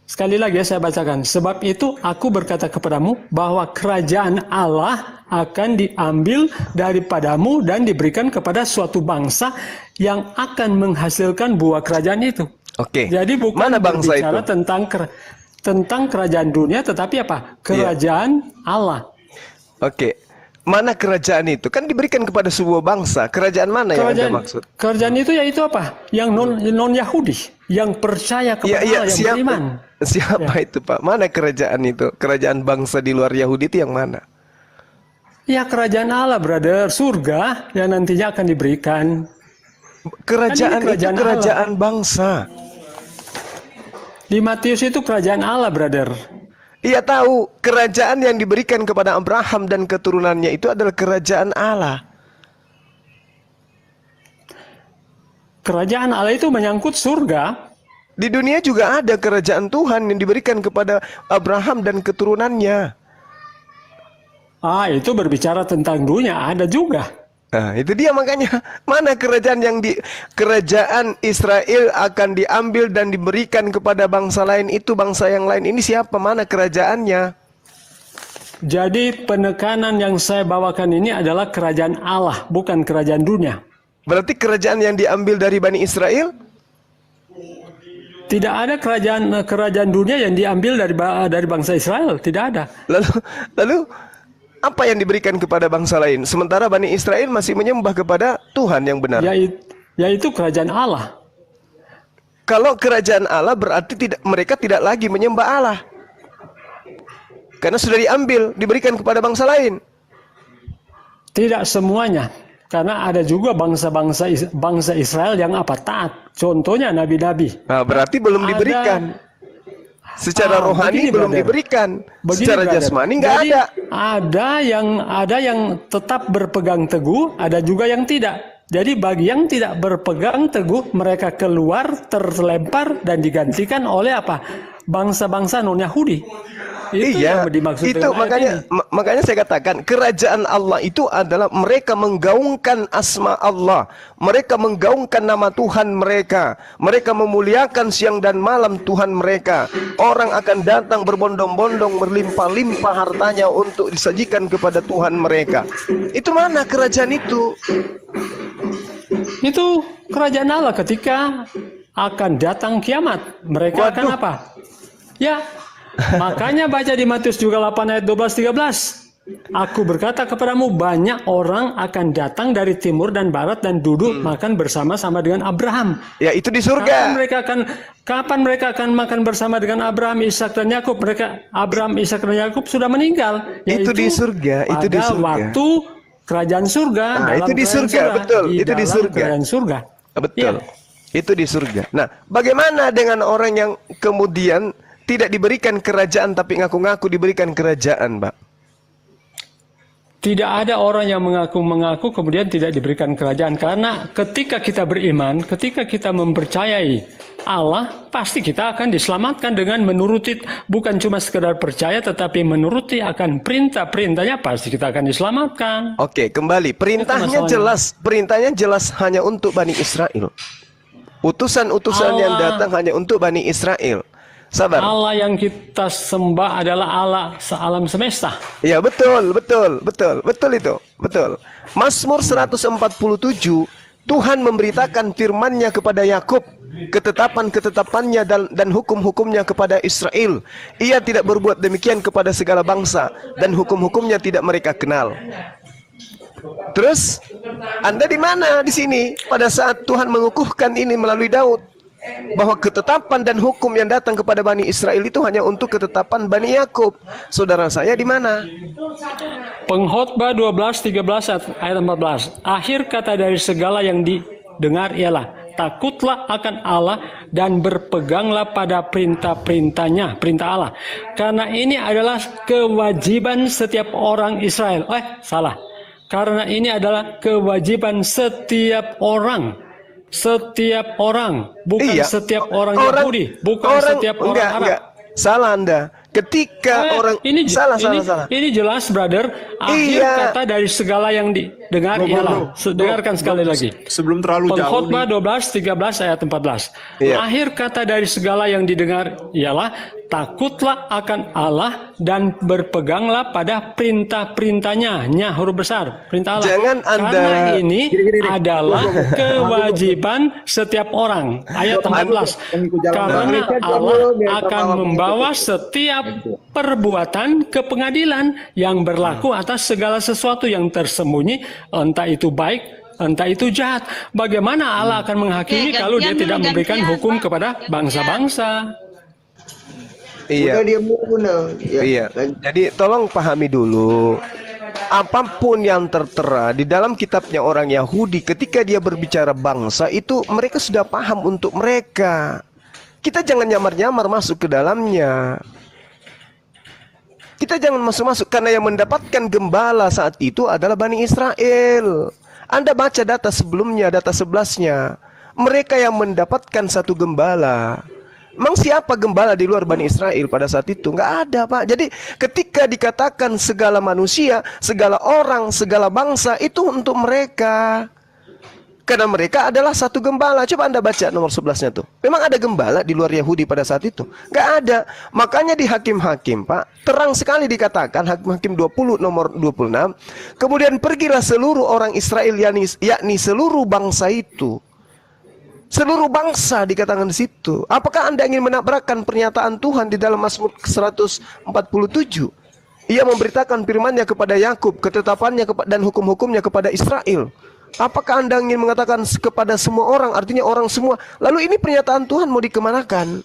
Sekali lagi saya bacakan. Sebab itu aku berkata kepadamu bahwa kerajaan Allah akan diambil daripadamu dan diberikan kepada suatu bangsa yang akan menghasilkan buah kerajaan itu. Jadi bukan mana bangsa berbicara itu? tentang kerajaan dunia, tetapi apa? Kerajaan Allah. Mana kerajaan itu? Kan diberikan kepada sebuah bangsa. Kerajaan mana yang Anda maksud? Kerajaan itu yaitu apa? Yang non-Yahudi, yang percaya kepada Allah, yang beriman. Siapa itu, Pak? Mana kerajaan itu? Kerajaan bangsa di luar Yahudi itu yang mana? Ya kerajaan Allah, brother. Surga yang nantinya akan diberikan. Kerajaan itu kerajaan bangsa. Di Matius itu kerajaan Allah, brother. Ia tahu kerajaan yang diberikan kepada Abraham dan keturunannya itu adalah kerajaan Allah. Kerajaan Allah itu menyangkut surga. Di dunia juga ada kerajaan Tuhan yang diberikan kepada Abraham dan keturunannya. Itu berbicara tentang dunia, ada juga. Nah, itu dia makanya. Mana kerajaan kerajaan Israel akan diambil dan diberikan kepada bangsa lain itu, bangsa yang lain ini siapa? Mana kerajaannya? Jadi penekanan yang saya bawakan ini adalah kerajaan Allah, bukan kerajaan dunia. Berarti kerajaan yang diambil dari Bani Israel? Tidak ada kerajaan dunia yang diambil dari bangsa Israel, tidak ada. Lalu apa yang diberikan kepada bangsa lain? Sementara Bani Israel masih menyembah kepada Tuhan yang benar. Yaitu kerajaan Allah. Kalau kerajaan Allah berarti mereka tidak lagi menyembah Allah. Karena sudah diambil, diberikan kepada bangsa lain. Tidak semuanya. Karena ada juga bangsa Israel yang taat. Contohnya nabi-nabi. Nah, berarti belum diberikan. Secara rohani belum diberikan. Secara jasmani nggak ada. Ada yang tetap berpegang teguh, ada juga yang tidak. Jadi bagi yang tidak berpegang teguh, mereka keluar, terlempar dan digantikan oleh bangsa-bangsa non-Yahudi. Itu yang dimaksud itu makanya saya katakan kerajaan Allah itu adalah mereka menggaungkan asma Allah, mereka menggaungkan nama Tuhan mereka, mereka memuliakan siang dan malam Tuhan mereka. Orang akan datang berbondong-bondong, berlimpah-limpah hartanya untuk disajikan kepada Tuhan mereka. Itu mana kerajaan itu? Itu kerajaan Allah ketika akan datang kiamat. Mereka akan apa? Ya, makanya baca di Matius juga 8 ayat 12-13. Aku berkata kepadamu, banyak orang akan datang dari timur dan barat dan duduk makan bersama-sama dengan Abraham. Ya, itu di surga. Kapan mereka akan makan bersama dengan Abraham, Ishak dan Yakub? Abraham, Ishak dan Yakub sudah meninggal. Itu di surga, itu di surga. Waktu kerajaan surga. Nah, itu di surga, betul. Itu di surga. Kerajaan surga. Betul. Ya. Itu di surga. Nah, bagaimana dengan orang yang kemudian tidak diberikan kerajaan tapi ngaku-ngaku diberikan kerajaan, Pak? Tidak ada orang yang mengaku-mengaku kemudian tidak diberikan kerajaan. Karena ketika kita beriman, ketika kita mempercayai Allah, pasti kita akan diselamatkan dengan menuruti, bukan cuma sekedar percaya, tetapi menuruti akan perintah-perintahnya, pasti kita akan diselamatkan. Oke, kembali. Perintahnya jelas hanya untuk Bani Israel. Utusan-utusan yang datang hanya untuk Bani Israel. Sabar. Allah yang kita sembah adalah Allah alam semesta. Ya, betul itu. Betul. Mazmur 147, Tuhan memberitakan firman-Nya kepada Yakub, ketetapan-ketetapannya dan hukum-hukumnya kepada Israel. Ia tidak berbuat demikian kepada segala bangsa, dan hukum-hukumnya tidak mereka kenal. Terus, Anda di mana di sini pada saat Tuhan mengukuhkan ini melalui Daud? Bahwa ketetapan dan hukum yang datang kepada Bani Israel itu hanya untuk ketetapan Bani Yakub. Saudara saya di mana? Pengkhotbah 12:13 ayat 14. Akhir kata dari segala yang didengar ialah takutlah akan Allah dan berpeganglah pada perintah-perintahnya, perintah Allah. Karena ini adalah kewajiban setiap orang Israel. Karena ini adalah kewajiban setiap orang. Setiap orang, bukan setiap orang Yahudi, bukan setiap orang Arab. Enggak. Salah Anda. Ketika orang salah. Ini jelas, brother. Akhir kata dari segala yang didengar ialah. Dengarkan sekali lagi. Sebelum terlalu jauh. Pengkhotbah 12:13 ayat 14. Akhir kata dari segala yang didengar ialah takutlah akan Allah dan berpeganglah pada perintah-perintahnya. Huruf besar, perintah Allah. Jangan Anda. Karena ini adalah kewajiban setiap orang. Ayat 14. Karena Allah akan membawa setiap perbuatan ke pengadilan yang berlaku atas segala sesuatu yang tersembunyi, entah itu baik, entah itu jahat. Bagaimana Allah akan menghakimi kalau dia tidak memberikan hukum kepada bangsa-bangsa? Iya. Jadi tolong pahami dulu. Apapun yang tertera di dalam kitabnya orang Yahudi, ketika dia berbicara bangsa itu mereka sudah paham untuk mereka. Kita jangan nyamar-nyamar masuk ke dalamnya. Kita jangan masuk-masuk karena yang mendapatkan gembala saat itu adalah Bani Israel. Anda baca data sebelumnya, data 11-nya. Mereka yang mendapatkan satu gembala. Emang siapa gembala di luar Bani Israel pada saat itu? Nggak ada, Pak. Jadi ketika dikatakan segala manusia, segala orang, segala bangsa, itu untuk mereka. Karena mereka adalah satu gembala. Coba Anda baca nomor 11-nya tuh. Memang ada gembala di luar Yahudi pada saat itu? Nggak ada. Makanya di Hakim-Hakim, Pak, terang sekali dikatakan, Hakim-Hakim 20 nomor 26. Kemudian pergilah seluruh orang Israel, yakni seluruh bangsa itu. Seluruh bangsa dikatakan di situ. Apakah Anda ingin menabrakkan pernyataan Tuhan di dalam Mazmur 147? Ia memberitakan firman-Nya kepada Yakub, ketetapannya dan hukum-hukumnya kepada Israel. Apakah Anda ingin mengatakan kepada semua orang, artinya orang semua? Lalu ini pernyataan Tuhan mau dikemanakan?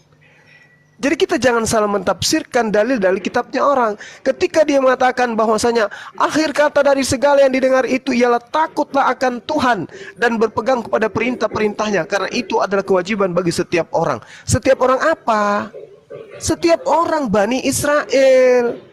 Jadi kita jangan salah mentafsirkan dalil dari kitabnya orang. Ketika dia mengatakan bahwasanya akhir kata dari segala yang didengar itu ialah takutlah akan Tuhan dan berpegang kepada perintah-perintahnya. Karena itu adalah kewajiban bagi setiap orang. Setiap orang apa? Setiap orang Bani Israel.